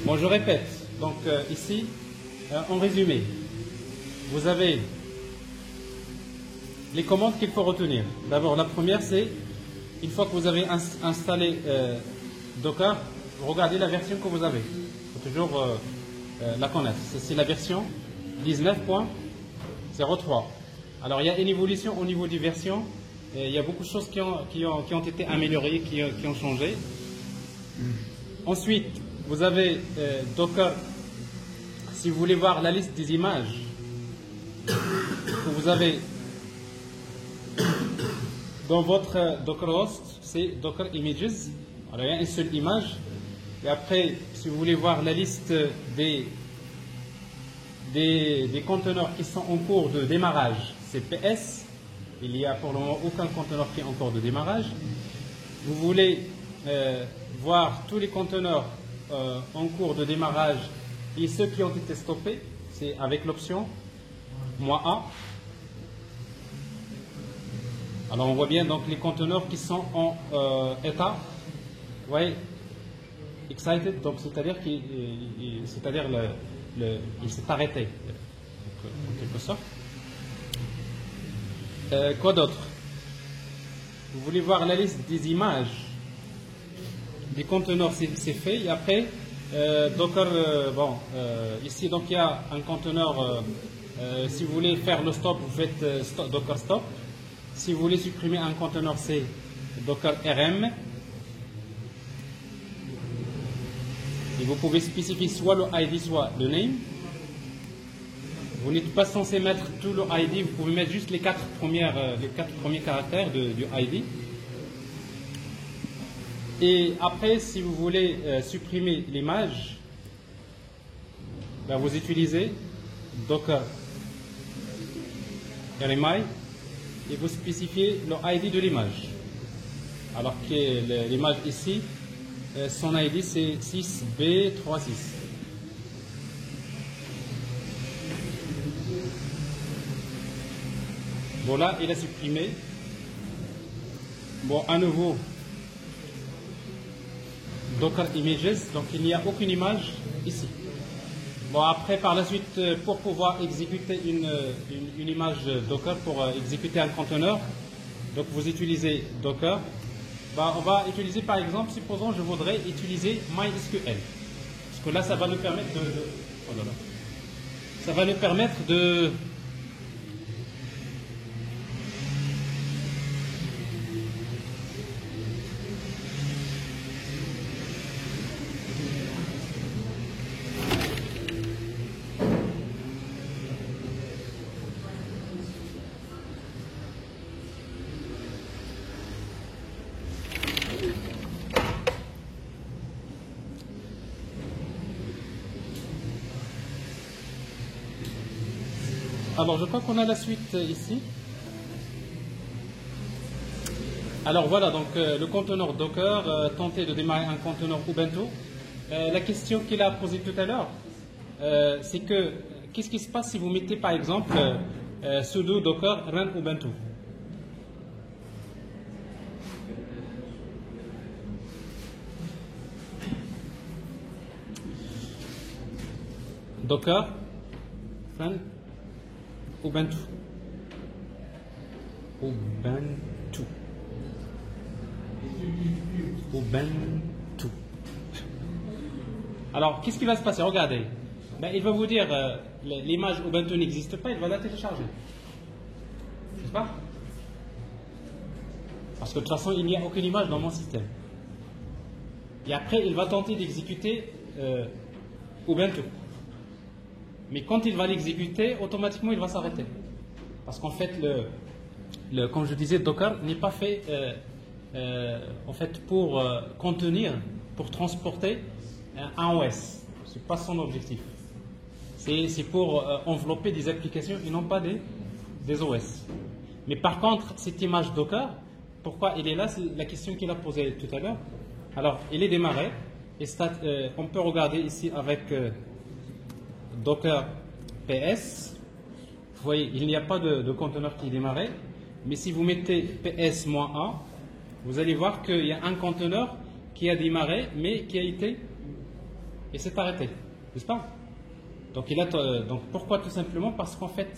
A: Bon, je répète, donc ici, en résumé, vous avez les commandes qu'il faut retenir. D'abord, la première, c'est, une fois que vous avez installé Docker, regardez la version que vous avez. Il faut toujours la connaître. C'est la version 19.03. Alors, il y a une évolution au niveau des versions. Il y a beaucoup de choses qui ont été améliorées, qui ont changé. Ensuite, vous avez Docker. Si vous voulez voir la liste des images que vous avez dans votre Dockerhost, c'est Docker Images. Alors, il y a une seule image. Et après, si vous voulez voir la liste des conteneurs qui sont en cours de démarrage, c'est PS. Il n'y a pour le moment aucun conteneur qui est en cours de démarrage. Vous voulez voir tous les conteneurs en cours de démarrage et ceux qui ont été stoppés, c'est avec l'option -A. Alors on voit bien donc les conteneurs qui sont en état, vous voyez, excited, donc c'est-à-dire qu'il s'est arrêté, donc, en quelque sorte. Quoi d'autre? Vous voulez voir la liste des images des conteneurs, c'est fait. Et après, Docker, ici donc il y a un conteneur. Si vous voulez faire le stop, vous faites Docker stop. Si vous voulez supprimer un conteneur, c'est Docker RM. Et vous pouvez spécifier soit le ID, soit le name. Vous n'êtes pas censé mettre tout le ID, vous pouvez mettre juste les quatre premiers caractères du ID. Et après, si vous voulez supprimer l'image, ben vous utilisez Docker RMI et vous spécifiez le ID de l'image. Alors que l'image ici, son ID c'est 6B36. Voilà, il a supprimé. Bon, à nouveau, Docker Images, donc il n'y a aucune image ici. Bon, après, par la suite, pour pouvoir exécuter une image Docker, pour exécuter un conteneur, donc vous utilisez Docker. Ben, on va utiliser, par exemple, supposons je voudrais utiliser MySQL. Parce que là, ça va nous permettre ça va nous permettre de Alors, je crois qu'on a la suite ici. Alors voilà, donc le conteneur Docker, tenter de démarrer un conteneur Ubuntu. La question qu'il a posée tout à l'heure, c'est que qu'est-ce qui se passe si vous mettez par exemple sudo docker run ubuntu? Docker run ubuntu. Ubuntu. Alors, qu'est-ce qui va se passer? Regardez. Ben, il va vous dire l'image Ubuntu n'existe pas, il va la télécharger. N'est-ce pas? Parce que de toute façon, il n'y a aucune image dans mon système. Et après, il va tenter d'exécuter Ubuntu. Mais quand il va l'exécuter, automatiquement, il va s'arrêter. Parce qu'en fait, comme je disais, Docker n'est pas fait en fait pour contenir, pour transporter un OS. Ce n'est pas son objectif. C'est pour envelopper des applications et non pas des OS. Mais par contre, cette image Docker, pourquoi elle est là? C'est la question qu'il a posée tout à l'heure. Alors, il est démarré. Et on peut regarder ici avec Docker PS. Vous voyez, il n'y a pas de conteneur qui est démarré. Mais si vous mettez PS-1, vous allez voir qu'il y a un conteneur qui a démarré, mais qui a été et s'est arrêté, n'est-ce pas? Donc, donc pourquoi? Tout simplement parce qu'en fait,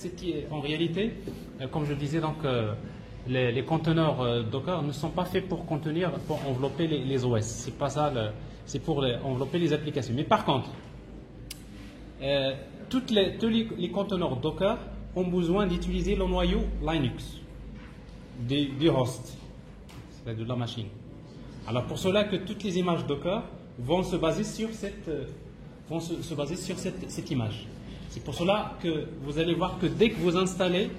A: en réalité, comme je disais, donc, les conteneurs Docker ne sont pas faits pour contenir, pour envelopper les OS. C'est pas ça, c'est pour envelopper les applications. Mais par contre, tous les conteneurs Docker ont besoin d'utiliser le noyau Linux du host, c'est-à-dire de la machine. Alors pour cela que toutes les images Docker vont se baser sur cette image. C'est pour cela que vous allez voir que dès que vous installez,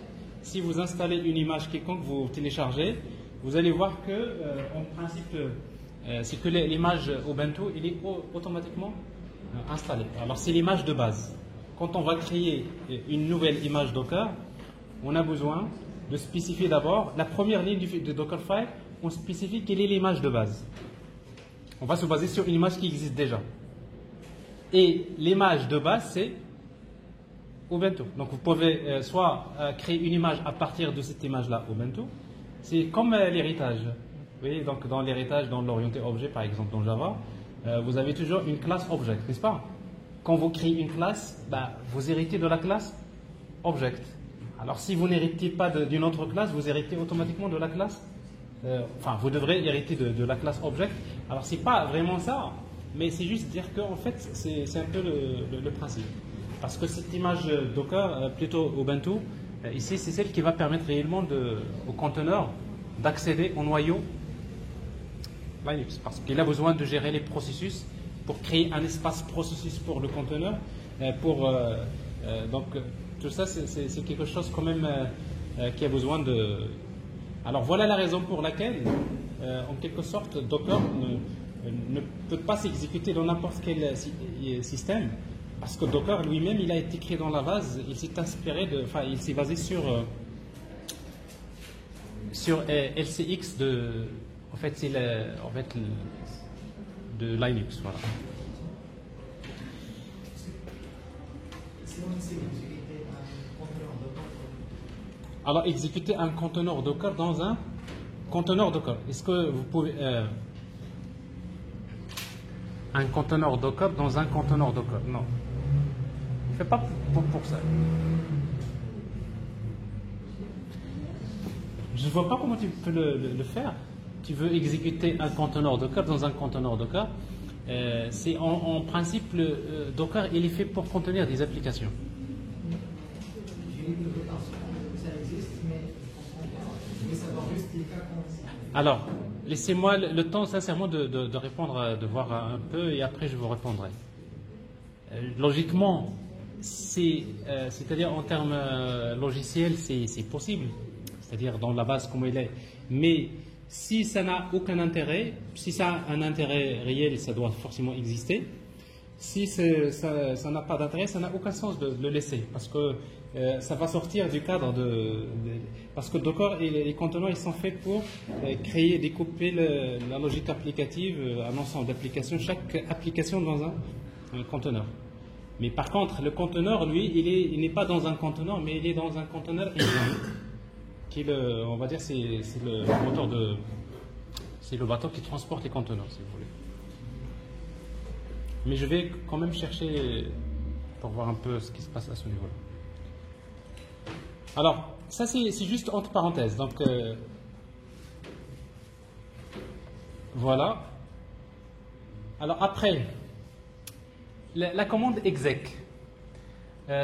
A: si vous installez une image quelconque, vous téléchargez, vous allez voir que, en principe, c'est que l'image Ubuntu, il est automatiquement installée. Alors c'est l'image de base. Quand on va créer une nouvelle image Docker, on a besoin de spécifier d'abord la première ligne de Dockerfile, on spécifie quelle est l'image de base. On va se baser sur une image qui existe déjà. Et l'image de base, c'est Ubuntu. Donc vous pouvez soit créer une image à partir de cette image-là, Ubuntu. C'est comme l'héritage. Vous voyez, donc dans l'héritage, dans l'orienté objet, par exemple dans Java, vous avez toujours une classe object, n'est-ce pas? Quand vous créez une classe, vous héritez de la classe object. Alors si vous n'héritez pas d'une autre classe, vous héritez automatiquement de la classe. Vous devrez hériter de la classe object. Alors c'est pas vraiment ça, mais c'est juste dire qu'en fait c'est un peu le principe. Parce que cette image Docker, plutôt Ubuntu, ici c'est celle qui va permettre réellement au conteneur d'accéder au noyau Linux. Parce qu'il a besoin de gérer les processus pour créer un espace processus pour le conteneur. Donc tout ça c'est quelque chose quand même qui a besoin de... Alors voilà la raison pour laquelle, en quelque sorte, Docker ne peut pas s'exécuter dans n'importe quel système, parce que Docker lui-même, il a été créé dans la base, il s'est inspiré il s'est basé sur LCX de Linux, voilà. Alors, exécuter un conteneur Docker dans un conteneur Docker. Est-ce que vous pouvez... un conteneur Docker dans un conteneur Docker? Non. On ne fait pas pour ça. Je ne vois pas comment tu peux le faire. Tu veux exécuter un conteneur Docker dans un conteneur Docker. C'est en principe, Docker, il est fait pour contenir des applications. Alors, laissez-moi le temps sincèrement de répondre, de voir un peu, et après je vous répondrai. Logiquement, c'est-à-dire en termes logiciels, c'est possible, c'est-à-dire dans la base comme elle est. Mais si ça n'a aucun intérêt, si ça a un intérêt réel, ça doit forcément exister. Si ça n'a pas d'intérêt, ça n'a aucun sens de le laisser, parce que ça va sortir du cadre parce que Docker et les conteneurs, ils sont faits pour créer, découper la logique applicative, un ensemble d'applications, chaque application dans un conteneur. Mais par contre, le conteneur, lui, il n'est pas dans un conteneur, mais il est dans un conteneur engine, qui est on va dire, c'est le moteur c'est le bateau qui transporte les conteneurs, si vous voulez. Mais je vais quand même chercher pour voir un peu ce qui se passe à ce niveau-là. Alors, ça c'est juste entre parenthèses. Donc, voilà. Alors après, la commande exec.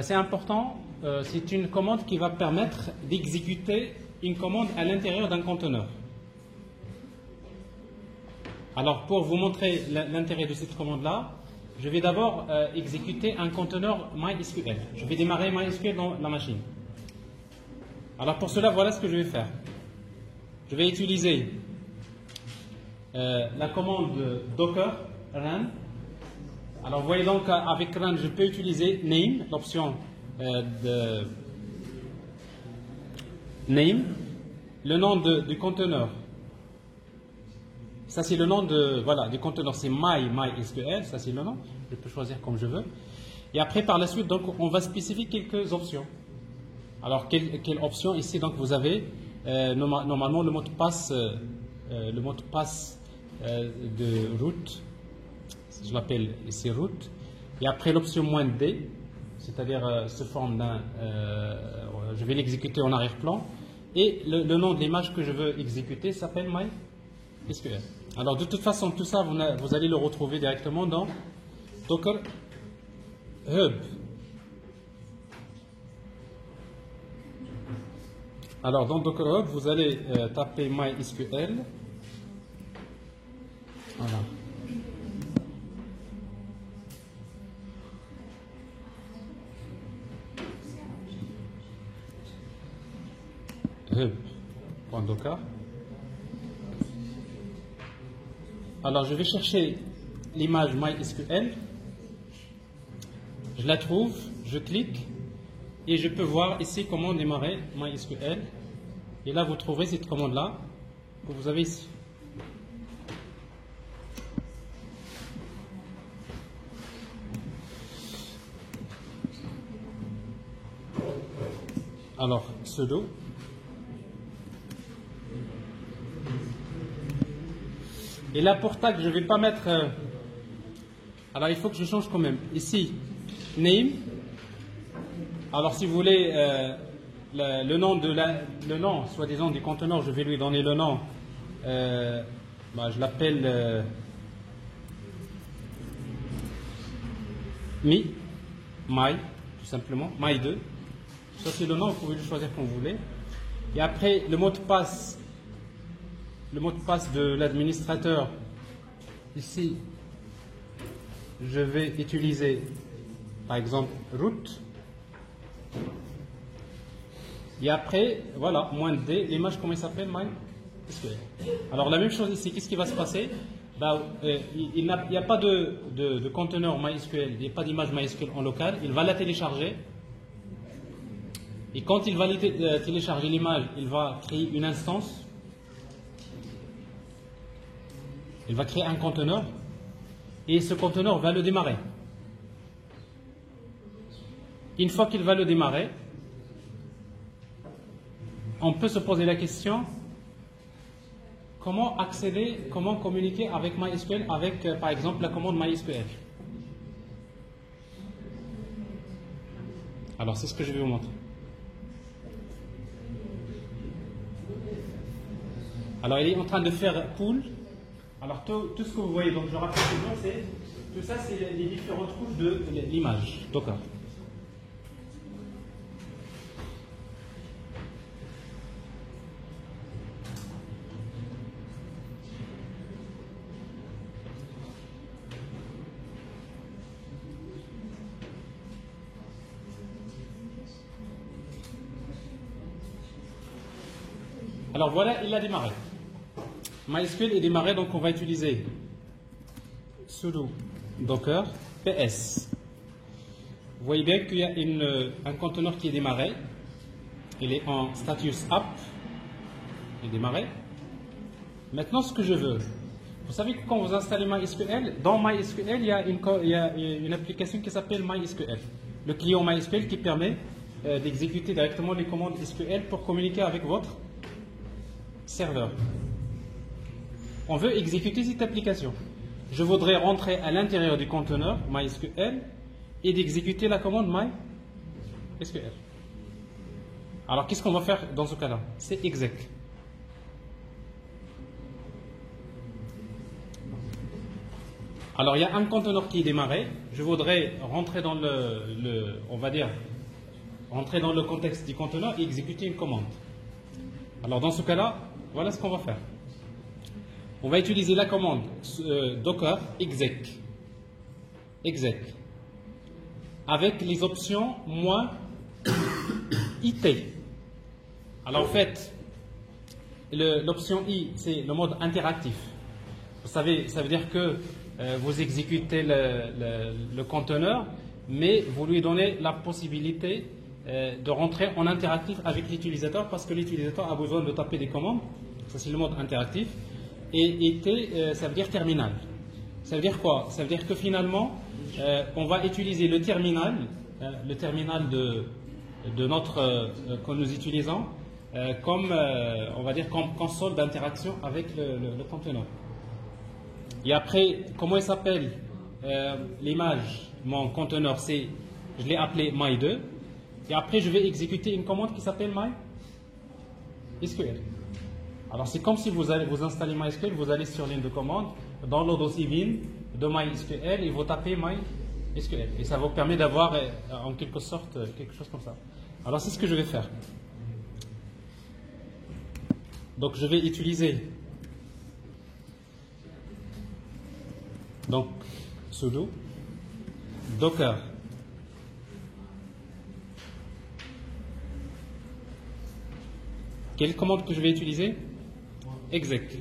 A: C'est important, c'est une commande qui va permettre d'exécuter une commande à l'intérieur d'un conteneur. Alors, pour vous montrer l'intérêt de cette commande-là, je vais d'abord exécuter un conteneur MySQL. Je vais démarrer MySQL dans la machine. Alors, pour cela, voilà ce que je vais faire. Je vais utiliser la commande docker run. Alors, vous voyez donc, avec run, je peux utiliser name, l'option de name, le nom du conteneur. Ça, c'est le nom du conteneur, c'est MySQL, ça c'est le nom. Je peux choisir comme je veux. Et après, par la suite, donc, on va spécifier quelques options. Alors, quelle option ici? Donc, vous avez normalement le mot de passe, de route. Je l'appelle ici route. Et après, l'option "-d", c'est-à-dire se forme d'un. Je vais l'exécuter en arrière-plan. Et le nom de l'image que je veux exécuter s'appelle MySQL. Alors, de toute façon, tout ça, vous allez le retrouver directement dans Docker Hub. Alors, dans Docker Hub, vous allez taper MySQL. Voilà. Hub.docker. Alors, je vais chercher l'image MySQL. Je la trouve, je clique et je peux voir ici comment démarrer MySQL. Et là, vous trouverez cette commande-là que vous avez ici. Alors, sudo. Et là, pour tag, je ne vais pas mettre. Alors, il faut que je change quand même. Ici, name. Alors, si vous voulez le nom, soi-disant, du conteneur, je vais lui donner le nom. Je l'appelle my, tout simplement, my2. Ça, c'est le nom, vous pouvez le choisir comme vous voulez. Et après, le mot de passe de l'administrateur, ici, je vais utiliser, par exemple, root. Et après, voilà, -d, l'image, comment il s'appelle, MySQL. Alors, la même chose ici, qu'est-ce qui va se passer? Il n'y a pas de conteneur MySQL, il n'y a pas d'image MySQL en local, il va la télécharger. Et quand il va télécharger l'image, il va créer une instance. Il va créer un conteneur. Et ce conteneur va le démarrer. Une fois qu'il va le démarrer, on peut se poser la question, comment accéder, comment communiquer avec MySQL, avec par exemple la commande MySQL. Alors c'est ce que je vais vous montrer. Alors il est en train de faire pull. Alors tout ce que vous voyez, donc je rappelle toujours, tout ça c'est les différentes couches de l'image. Docker. Alors voilà, il a démarré. MySQL est démarré, donc on va utiliser sudo docker ps. Vous voyez bien qu'il y a un conteneur qui est démarré. Il est en status app. Il est démarré. Maintenant, ce que je veux, Vous savez que quand vous installez MySQL, dans MySQL, il y a une application qui s'appelle MySQL. Le client MySQL qui permet d'exécuter directement les commandes SQL pour communiquer avec votre serveur. On veut exécuter cette application. Je voudrais rentrer à l'intérieur du conteneur MySQL et d'exécuter la commande MySQL. Alors, qu'est-ce qu'on va faire dans ce cas-là? C'est exec. Alors, il y a un conteneur qui est démarré. Je voudrais rentrer dans on va dire, rentrer dans le contexte du conteneur et exécuter une commande. Alors, dans ce cas-là, voilà ce qu'on va faire. On va utiliser la commande docker exec avec les options moins IT. Alors, en fait, l'option I, c'est le mode interactif. Vous savez, ça veut dire que vous exécutez le conteneur, mais vous lui donnez la possibilité de rentrer en interactif avec l'utilisateur parce que l'utilisateur a besoin de taper des commandes. Ça, c'est le mode interactif. Et IT, ça veut dire terminal. Ça veut dire quoi? Ça veut dire que finalement, on va utiliser le terminal de notre que nous utilisons comme, on va dire, comme console d'interaction avec le conteneur. Et après, comment il s'appelle l'image, mon conteneur, je l'ai appelé my2. Et après, je vais exécuter une commande qui s'appelle MySQL. Alors, c'est comme si vous installez MySQL, vous allez sur ligne de commande, dans le dossier bin de MySQL et vous tapez MySQL. Et ça vous permet d'avoir, en quelque sorte, quelque chose comme ça. Alors, c'est ce que je vais faire. Donc, je vais utiliser sudo docker quelle commande que je vais utiliser? Exec.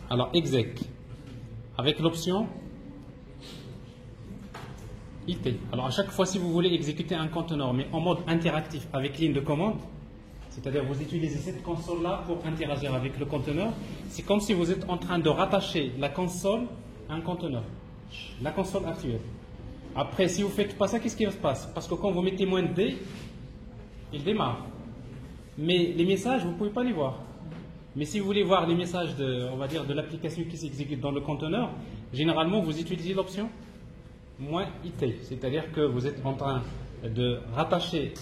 A: Alors exec avec l'option IT. Alors à chaque fois, si vous voulez exécuter un conteneur mais en mode interactif avec ligne de commande, c'est-à-dire vous utilisez cette console-là pour interagir avec le conteneur, c'est comme si vous êtes en train de rattacher la console à un conteneur, la console actuelle. Après, si vous ne faites pas ça, qu'est-ce qui se passe? Parce que quand vous mettez -D, il démarre. Mais les messages, vous ne pouvez pas les voir. Mais si vous voulez voir les messages on va dire, de l'application qui s'exécute dans le conteneur, généralement, vous utilisez l'option -IT. C'est-à-dire que vous êtes en train de rattacher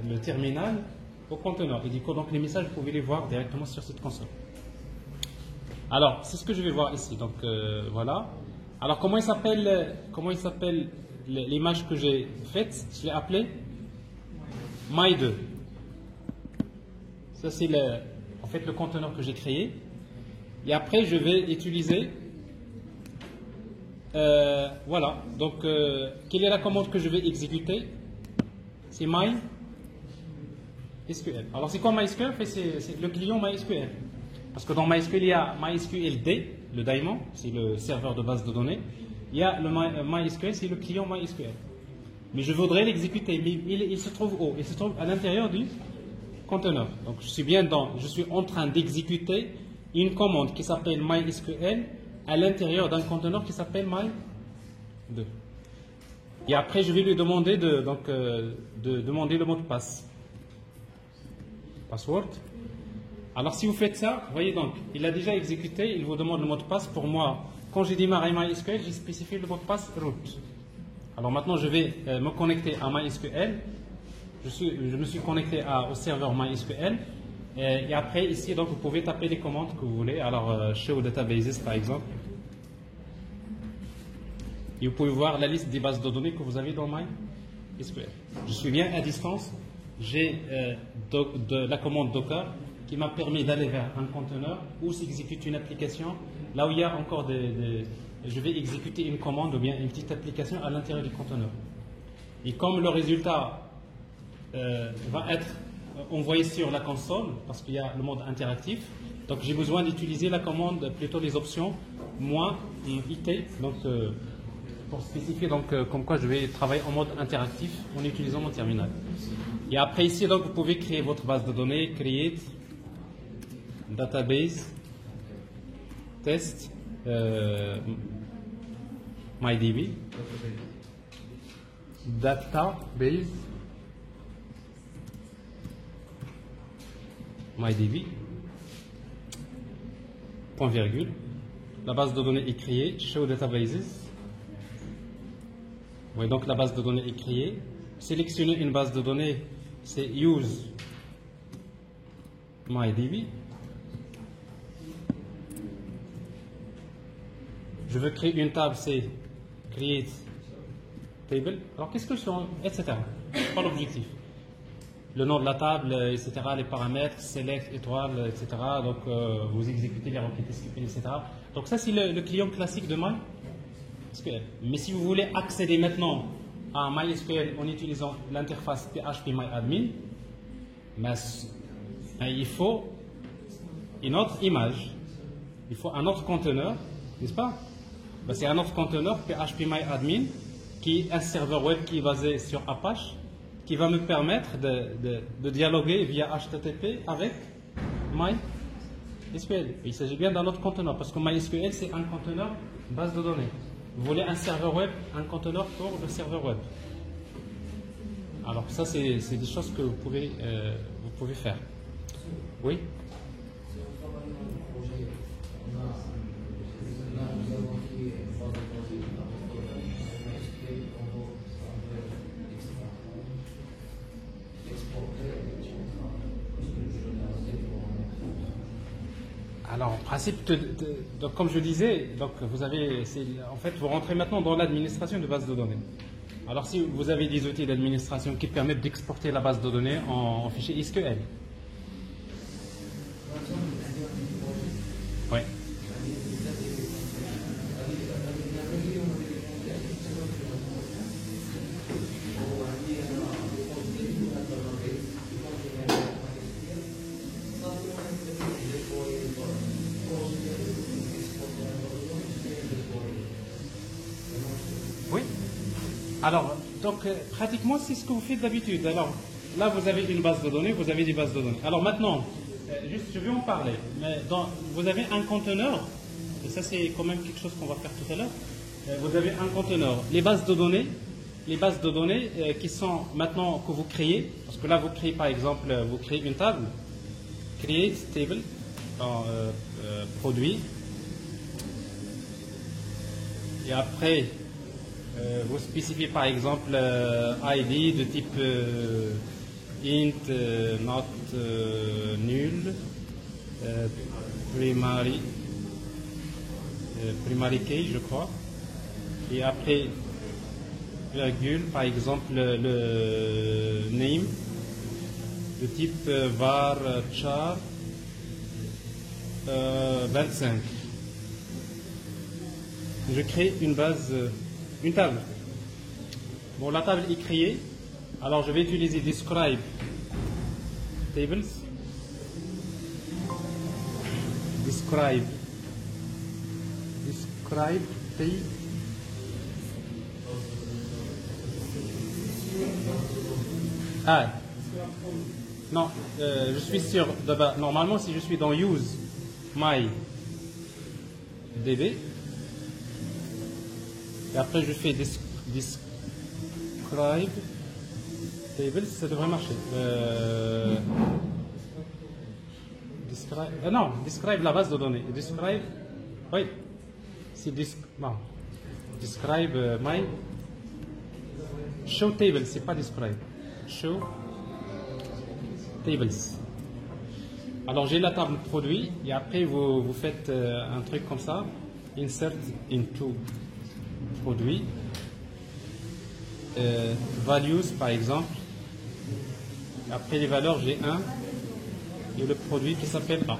A: le terminal au conteneur. Et du coup, donc, les messages, vous pouvez les voir directement sur cette console. Alors, c'est ce que je vais voir ici. Donc, voilà. Alors, comment il s'appelle l'image que j'ai faite? Je l'ai appelée My2. Ça, c'est en fait le conteneur que j'ai créé. Et après, je vais utiliser voilà. Donc, quelle est la commande que je vais exécuter? C'est MySQL. Alors, c'est quoi MySQL? C'est le client MySQL. Parce que dans MySQL, il y a MySQLD, le daemon, c'est le serveur de base de données. Il y a le MySQL, c'est le client MySQL. Mais je voudrais l'exécuter, mais il se trouve où? Il se trouve à l'intérieur du conteneur. Donc, je suis en train d'exécuter une commande qui s'appelle MySQL à l'intérieur d'un conteneur qui s'appelle My2. Et après, je vais lui demander de demander le mot de passe. Password. Alors, si vous faites ça, vous voyez donc, il a déjà exécuté, il vous demande le mot de passe. Pour moi, quand j'ai démarré MySQL, j'ai spécifié le mot de passe root. Alors maintenant, je vais me connecter à MySQL. Je me suis connecté au serveur MySQL. Et après, ici, donc, vous pouvez taper les commandes que vous voulez. Alors, show databases, par exemple. Et vous pouvez voir la liste des bases de données que vous avez dans MySQL. Je suis bien à distance. J'ai la commande Docker qui m'a permis d'aller vers un conteneur où s'exécute une application. Là où il y a encore je vais exécuter une commande ou bien une petite application à l'intérieur du conteneur. Et comme le résultat va être envoyé sur la console, parce qu'il y a le mode interactif, donc j'ai besoin d'utiliser la commande, plutôt les options -IT, donc pour spécifier donc comme quoi je vais travailler en mode interactif en utilisant mon terminal. Et après ici, donc vous pouvez créer votre base de données, create. database test MyDB, database MyDB, point virgule, la base de données est créée, show databases. Oui, donc la base de données est créée. Sélectionner une base de données, c'est use MyDB. Je veux créer une table, c'est create table. Alors qu'est-ce que je fais, etc. C'est pas l'objectif. Le nom de la table, etc., les paramètres, select, étoile, etc. Donc vous exécutez les requêtes SQL, etc. Donc ça c'est le client classique de MySQL. Mais si vous voulez accéder maintenant à MySQL en utilisant l'interface phpMyAdmin, il faut une autre image, il faut un autre conteneur, n'est-ce pas? C'est un autre conteneur phpMyAdmin qui est un serveur web qui est basé sur Apache, qui va me permettre de dialoguer via HTTP avec MySQL. Il s'agit bien d'un autre conteneur, parce que MySQL, c'est un conteneur base de données. Vous voulez un serveur web, un conteneur pour le serveur web. Alors ça, c'est des choses que vous pouvez faire. Oui? Alors, en principe, donc, comme je disais, donc vous avez, en fait, vous rentrez maintenant dans l'administration de base de données. Alors, si vous avez des outils d'administration qui permettent d'exporter la base de données en fichier SQL. Oui. Oui. Alors, donc, pratiquement, c'est ce que vous faites d'habitude. Alors, là, vous avez une base de données, vous avez des bases de données. Alors maintenant, juste, je vais en parler. Mais vous avez un conteneur, et ça, c'est quand même quelque chose qu'on va faire tout à l'heure. Vous avez un conteneur. Les bases de données qui sont maintenant que vous créez, parce que là, vous créez, par exemple, vous créez une table, create table, produit, et après, vous spécifiez par exemple ID de type int, not nul, primary key, je crois. Et après, virgule, par exemple, le name de type var char 25. Je crée une base, une table. Bon, la table est créée. Alors, je vais utiliser describe tables. Describe table. Ah, non, je suis sûr. Normalement, si je suis dans use my db, et après je fais describe tables, ça devrait marcher. Non, describe la base de données. Describe, oui, c'est describe my show tables, c'est pas describe. Show tables. Alors j'ai la table produit et après vous faites un truc comme ça, insert into produit, values par exemple, après les valeurs j'ai 1 et le produit qui s'appelle A.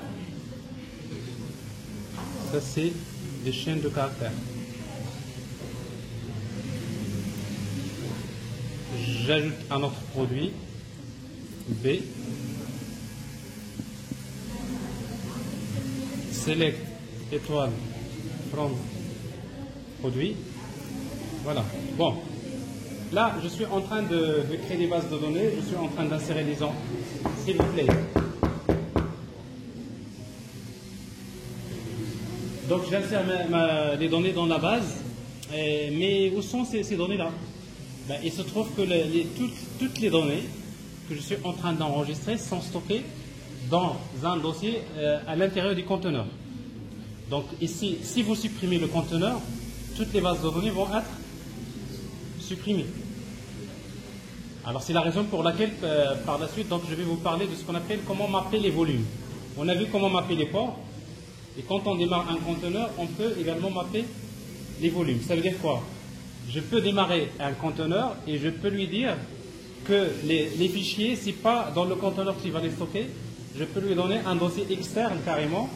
A: Ça c'est des chaînes de caractères. J'ajoute un autre produit, B, select étoile from produit. Voilà. Bon. Là, je suis en train de créer des bases de données. Je suis en train d'insérer des gens. S'il vous plaît. Donc j'insère les données dans la base, mais où sont ces données-là? Ben, il se trouve que toutes les données que je suis en train d'enregistrer sont stockées dans un dossier à l'intérieur du conteneur. Donc ici, si vous supprimez le conteneur, toutes les bases de données vont être supprimées. Alors c'est la raison pour laquelle par la suite, donc, je vais vous parler de ce qu'on appelle comment mapper les volumes. On a vu comment mapper les ports, et quand on démarre un conteneur, on peut également mapper les volumes. Ça veut dire quoi? Je peux démarrer un conteneur et je peux lui dire que les fichiers, si pas dans le conteneur qui va les stocker, je peux lui donner un dossier externe carrément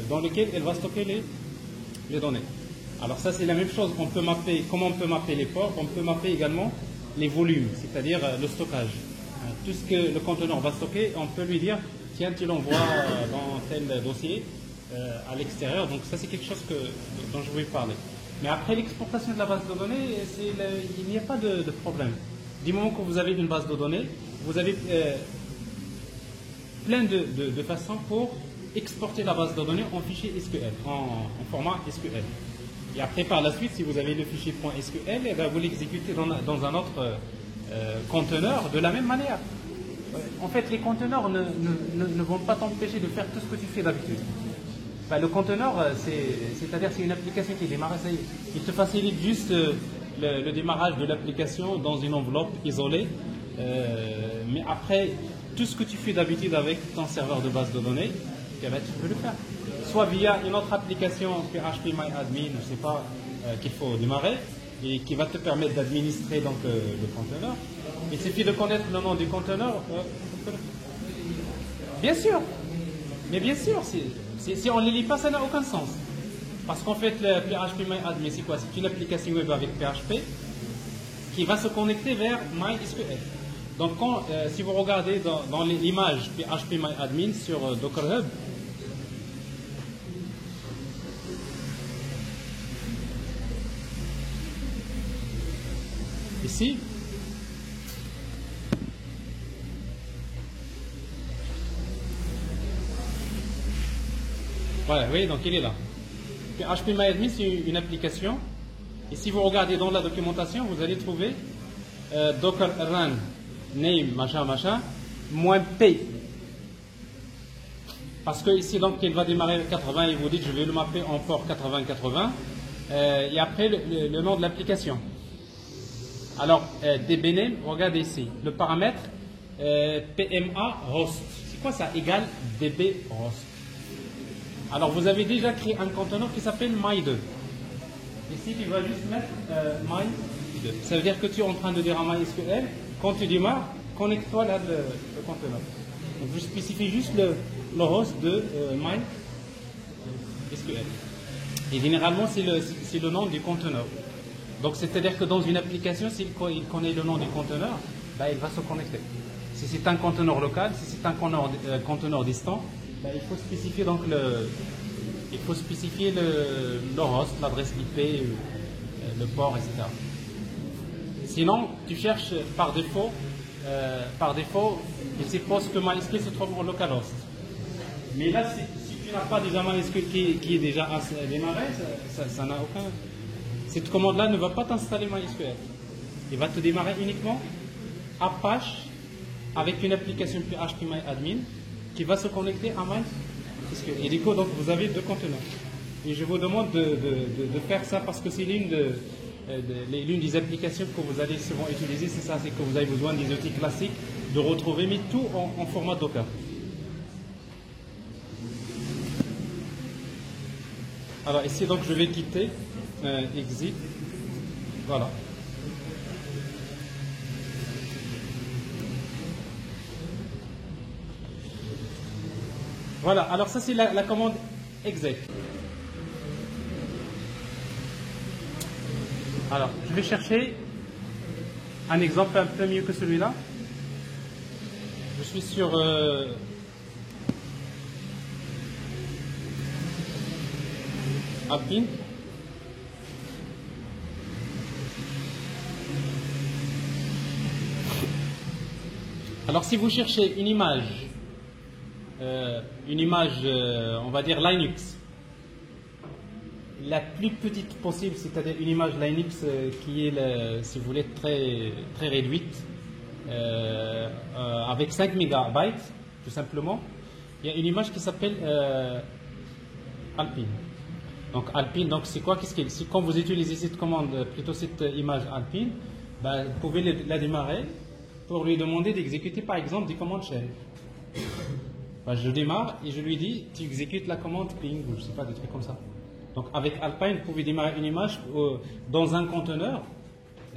A: dans lequel elle va stocker les données. Alors ça c'est la même chose, comment on peut mapper les ports, on peut mapper également les volumes, c'est-à-dire le stockage. Tout ce que le conteneur va stocker, on peut lui dire, tiens tu l'envoies dans tel dossier à l'extérieur, donc ça c'est quelque chose dont je voulais parler. Mais après l'exportation de la base de données, il n'y a pas de problème. Du moment que vous avez une base de données, vous avez plein de façons pour exporter la base de données en fichier SQL, en format SQL. Et après, par la suite, si vous avez le fichier .SQL, eh bien, vous l'exécutez dans un autre conteneur de la même manière. En fait, les conteneurs ne vont pas t'empêcher de faire tout ce que tu fais d'habitude. Ben, le conteneur, c'est-à-dire c'est une application qui démarre, il te facilite juste le démarrage de l'application dans une enveloppe isolée. Mais après, tout ce que tu fais d'habitude avec ton serveur de base de données, eh ben, tu peux le faire. Soit via une autre application PHPMyAdmin, je ne sais pas, qu'il faut démarrer, et qui va te permettre d'administrer donc le conteneur. Il suffit de connaître le nom du conteneur. Bien sûr, mais bien sûr, si on ne les lit pas, ça n'a aucun sens. Parce qu'en fait, le PHPMyAdmin, c'est quoi? C'est une application web avec PHP qui va se connecter vers MySQL. Donc, si vous regardez dans l'image PHPMyAdmin sur Docker Hub, ici, voilà, oui, donc il est là. PHPMyAdmin, c'est une application. Et si vous regardez dans la documentation, vous allez trouver Docker Run name machin machin moins P. Parce que ici, donc, il va démarrer avec 80 et vous dites je vais le mapper en port 80-80. Et après, le nom de l'application. Alors, dbname, regardez ici, le paramètre PMA host. C'est quoi ça? Égale db host. Alors, vous avez déjà créé un conteneur qui s'appelle my2. Ici, tu vas juste mettre my2. Ça veut dire que tu es en train de dire à MySQL, quand tu démarres, connecte-toi là le conteneur. Donc, je spécifie juste le host de MySQL. Et généralement, c'est le nom du conteneur. Donc, c'est-à-dire que dans une application, s'il connaît le nom du conteneur, ben, il va se connecter. Si c'est un conteneur local, si c'est un conteneur distant, ben, il faut spécifier donc le host, l'adresse IP, le port, etc. Sinon, tu cherches par défaut, il suppose que MySQL se trouve en localhost. Mais là, si tu n'as pas déjà MySQL qui est déjà démarré, ça n'a aucun. Cette commande-là ne va pas t'installer MySQL. Il va te démarrer uniquement Apache avec une application PHPMyAdmin qui va se connecter à MySQL. Et du coup, donc, vous avez deux conteneurs. Et je vous demande de faire ça parce que c'est l'une des applications que vous allez souvent utiliser. C'est ça, c'est que vous avez besoin des outils classiques de retrouver, mais tout en format Docker. Alors ici, donc, je vais quitter. Exit. Voilà. Voilà, alors ça c'est la commande exec. Alors, je vais chercher un exemple un peu mieux que celui-là. Je suis sur Appin. Alors, si vous cherchez une image, on va dire Linux, la plus petite possible, c'est-à-dire une image Linux qui est, si vous voulez, très, très réduite, avec 5 mégabytes, tout simplement. Il y a une image qui s'appelle Alpine. Donc Alpine, donc c'est quoi? Quand vous utilisez cette commande, plutôt cette image Alpine, ben, vous pouvez la démarrer pour lui demander d'exécuter par exemple des commandes shell. Ben, je démarre et je lui dis tu exécutes la commande ping ou je sais pas, des trucs comme ça. Donc avec Alpine, vous pouvez démarrer une image dans un conteneur,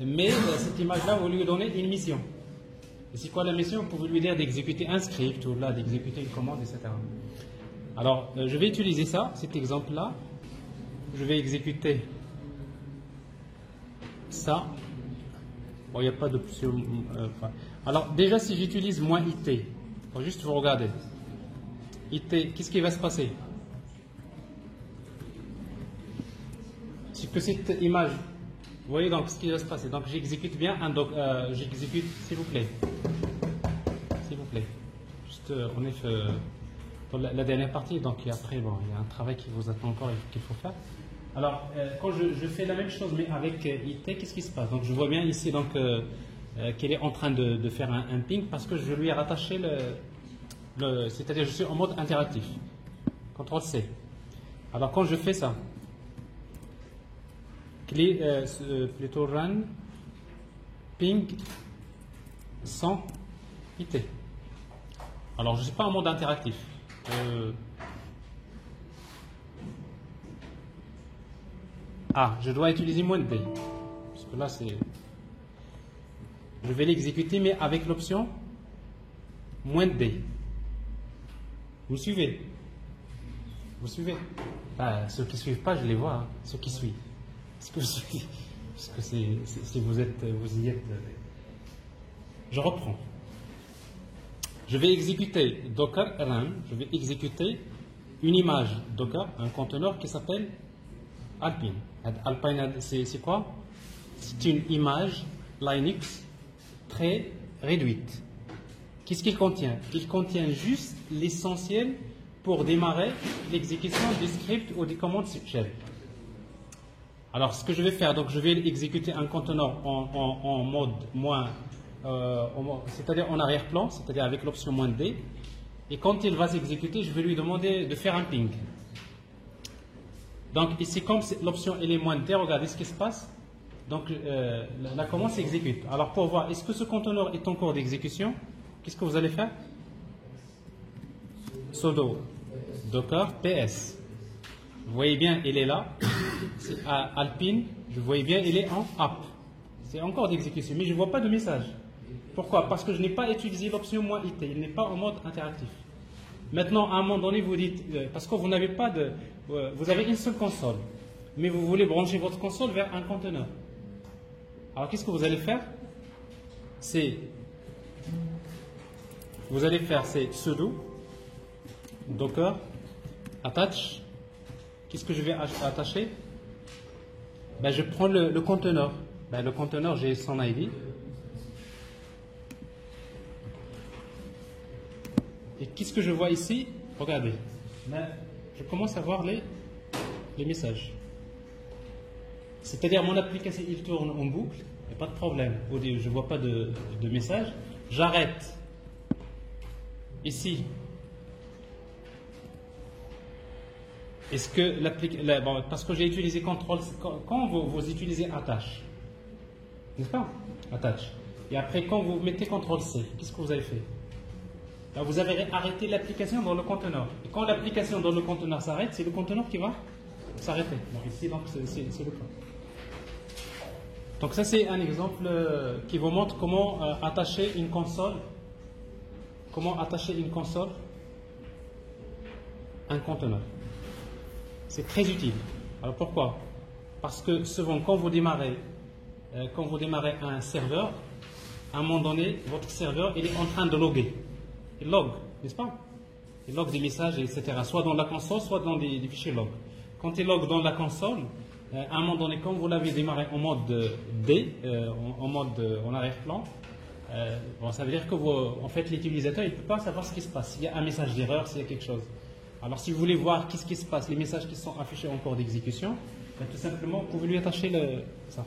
A: mais cette image-là, vous lui donnez une mission. Et c'est quoi la mission? Vous pouvez lui dire d'exécuter un script ou là d'exécuter une commande, etc. Alors je vais utiliser ça, cet exemple-là. Je vais exécuter ça. Bon, il n'y a pas d'option. Alors, déjà, si j'utilise -it, il faut juste vous regarder. It, qu'est-ce qui va se passer? C'est que cette image, vous voyez donc ce qui va se passer. Donc, j'exécute bien un j'exécute, s'il vous plaît. S'il vous plaît. Juste, on est pour la dernière partie, donc et après, bon, il y a un travail qui vous attend encore et qu'il faut faire. Alors, quand je fais la même chose, mais avec IT, qu'est-ce qui se passe? Donc, je vois bien ici qu'elle est en train de faire un ping parce que je lui ai rattaché c'est-à-dire je suis en mode interactif. CTRL C. Alors, quand je fais ça, plutôt run ping sans IT. Alors, je ne suis pas en mode interactif. Je dois utiliser -d. Parce que là, je vais l'exécuter, mais avec l'option -d. Vous suivez? Vous suivez? Ceux qui ne suivent pas, je les vois. Hein. Ceux qui suivent. Est-ce que vous suivez? Parce que si vous y êtes. Je reprends. Je vais exécuter Docker run. Je vais exécuter une image Docker, un conteneur qui s'appelle Alpine. Alpine, c'est quoi? C'est une image Linux très réduite. Qu'est-ce qu'il contient? Il contient juste l'essentiel pour démarrer l'exécution des scripts ou des commandes shell. Alors, ce que je vais faire, donc je vais exécuter un conteneur en mode c'est-à-dire en arrière-plan, c'est-à-dire avec l'option -d. Et quand il va s'exécuter, je vais lui demander de faire un ping. Donc ici, comme l'option elle est -d, regardez ce qui se passe. Donc la commande s'exécute. Alors pour voir, est-ce que ce conteneur est en cours d'exécution? Qu'est-ce que vous allez faire? Sudo docker ps. Vous voyez bien, il est là. C'est Alpine. Je voyais bien, il est en app. C'est encore d'exécution, mais je ne vois pas de message. Pourquoi? Parce que je n'ai pas utilisé l'option -it. Il n'est pas en mode interactif. Maintenant, à un moment donné, vous dites, parce que vous n'avez pas vous avez une seule console, mais vous voulez brancher votre console vers un conteneur. Alors, qu'est-ce que vous allez faire? Vous allez faire, sudo docker attach. Qu'est-ce que je vais attacher? Je prends le conteneur. Le conteneur, j'ai son ID. Et qu'est-ce que je vois ici? Regardez. Je commence à voir les messages. C'est-à-dire mon application, il tourne en boucle, il n'y a pas de problème. Je ne vois pas de message. J'arrête. Ici. Est-ce que parce que j'ai utilisé CTRL, quand vous utilisez attache, n'est-ce pas? Attache. Et après, quand vous mettez CTRL C, qu'est-ce que vous avez fait? Là, vous avez arrêté l'application dans le conteneur. Et quand l'application dans le conteneur s'arrête, c'est le conteneur qui va s'arrêter. Donc ici, c'est le cas. Donc ça, c'est un exemple qui vous montre comment attacher une console. Comment attacher une console à un conteneur. C'est très utile. Alors pourquoi? Parce que souvent, quand vous démarrez un serveur, à un moment donné, votre serveur il est en train de loguer. Il log, n'est-ce pas? Il log des messages, etc. Soit dans la console, soit dans des fichiers log. Quand il log dans la console, à un moment donné, quand vous l'avez démarré en mode D, en arrière-plan, ça veut dire que en fait, l'utilisateur il ne peut pas savoir ce qui se passe. S'il y a un message d'erreur, s'il y a quelque chose. Alors, si vous voulez voir qu'est-ce qui se passe, les messages qui sont affichés en cours d'exécution, Ben, tout simplement, vous pouvez lui attacher ça.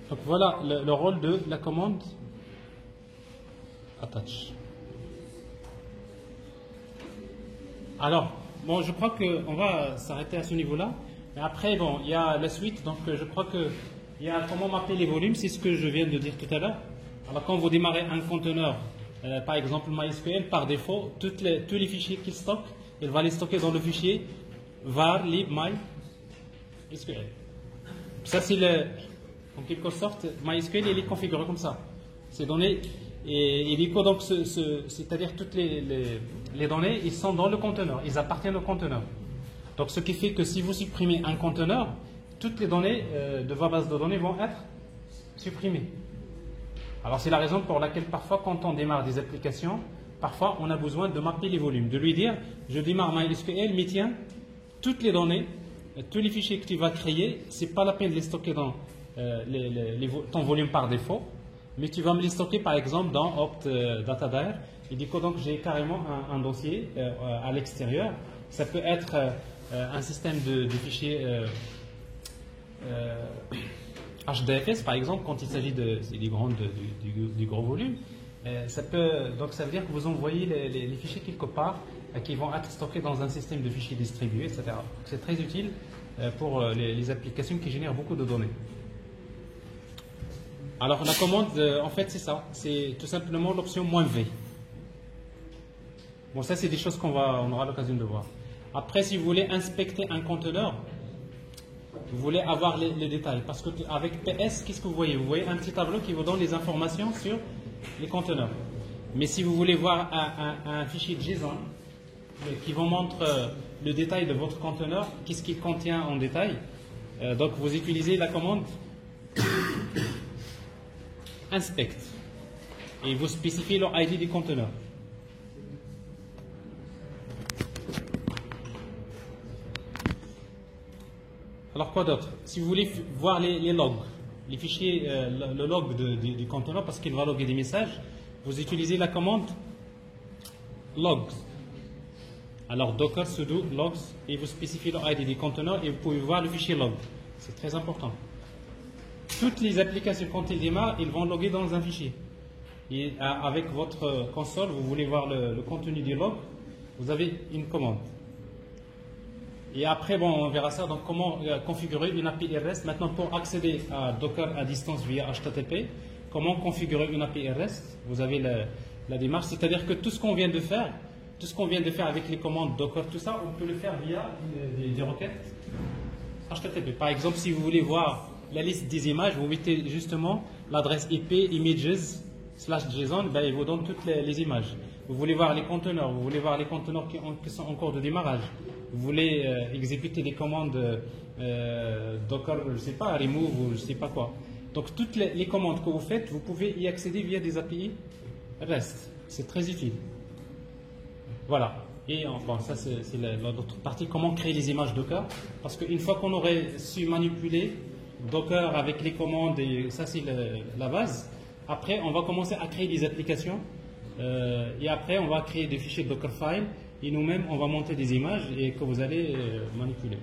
A: Donc voilà le rôle de la commande attach. Alors, bon, je crois qu'on va s'arrêter à ce niveau-là. Mais après, bon, il y a la suite. Donc, je crois qu'il y a comment mapper les volumes. C'est ce que je viens de dire tout à l'heure. Alors, quand vous démarrez un conteneur, par exemple MySQL, par défaut, tous les fichiers qu'il stocke, il va les stocker dans le fichier var lib MySQL. Ça, c'est en quelque sorte, MySQL, il est configuré comme ça. Ces données, et du coup, donc, c'est-à-dire toutes les données, ils sont dans le conteneur, ils appartiennent au conteneur. Donc, ce qui fait que si vous supprimez un conteneur, toutes les données de vos bases de données vont être supprimées. Alors, c'est la raison pour laquelle parfois, quand on démarre des applications, parfois, on a besoin de mapper les volumes, de lui dire, je démarre MySQL, mais tiens, toutes les données, tous les fichiers que tu vas créer, ce n'est pas la peine de les stocker dans ton volume par défaut, mais tu vas me les stocker par exemple dans opt data-dir. Et du coup, donc, j'ai carrément un dossier à l'extérieur. Ça peut être un système de fichiers HDFS par exemple, quand il s'agit du gros volume. Donc ça veut dire que vous envoyez les fichiers quelque part qui vont être stockés dans un système de fichiers distribués, etc. C'est très utile pour les applications qui génèrent beaucoup de données. Alors la commande, en fait, c'est ça. C'est tout simplement l'option "-v". Bon, ça, c'est des choses on aura l'occasion de voir. Après, si vous voulez inspecter un conteneur, vous voulez avoir les détails. Parce qu'avec PS, qu'est-ce que vous voyez? Vous voyez un petit tableau qui vous donne les informations sur les conteneurs. Mais si vous voulez voir un fichier JSON qui vous montre le détail de votre conteneur, qu'est-ce qu'il contient en détail, donc vous utilisez la commande inspect et vous spécifiez le ID du conteneur. Alors quoi d'autre? Si vous voulez voir les logs, les fichiers, le log du conteneur, parce qu'il va loguer des messages, vous utilisez la commande logs. Alors docker sudo logs et vous spécifiez le ID du conteneur et vous pouvez voir le fichier log. C'est très important. Toutes les applications, quand ils démarrent, ils vont loguer dans un fichier. Et avec votre console, vous voulez voir le contenu du log, vous avez une commande. Et après, bon, on verra ça. Donc, comment configurer une API REST. Maintenant, pour accéder à Docker à distance via HTTP, comment configurer une API REST? Vous avez la démarche. C'est-à-dire que tout ce qu'on vient de faire, avec les commandes Docker, tout ça, on peut le faire via des requêtes HTTP. Par exemple, si vous voulez voir la liste des images, vous mettez justement l'adresse IP images/JSON, ben, il vous donne toutes les images. Vous voulez voir les conteneurs, qui sont en cours de démarrage. Vous voulez exécuter des commandes Docker, je ne sais pas, remove ou je ne sais pas quoi. Donc toutes les commandes que vous faites, vous pouvez y accéder via des API REST. C'est très utile. Voilà. Et bon, ça c'est l'autre partie, comment créer les images Docker. Parce qu'une fois qu'on aurait su manipuler Docker avec les commandes, et ça c'est la base, après on va commencer à créer des applications. Et après on va créer des fichiers Dockerfile et nous-mêmes on va monter des images et que vous allez manipuler.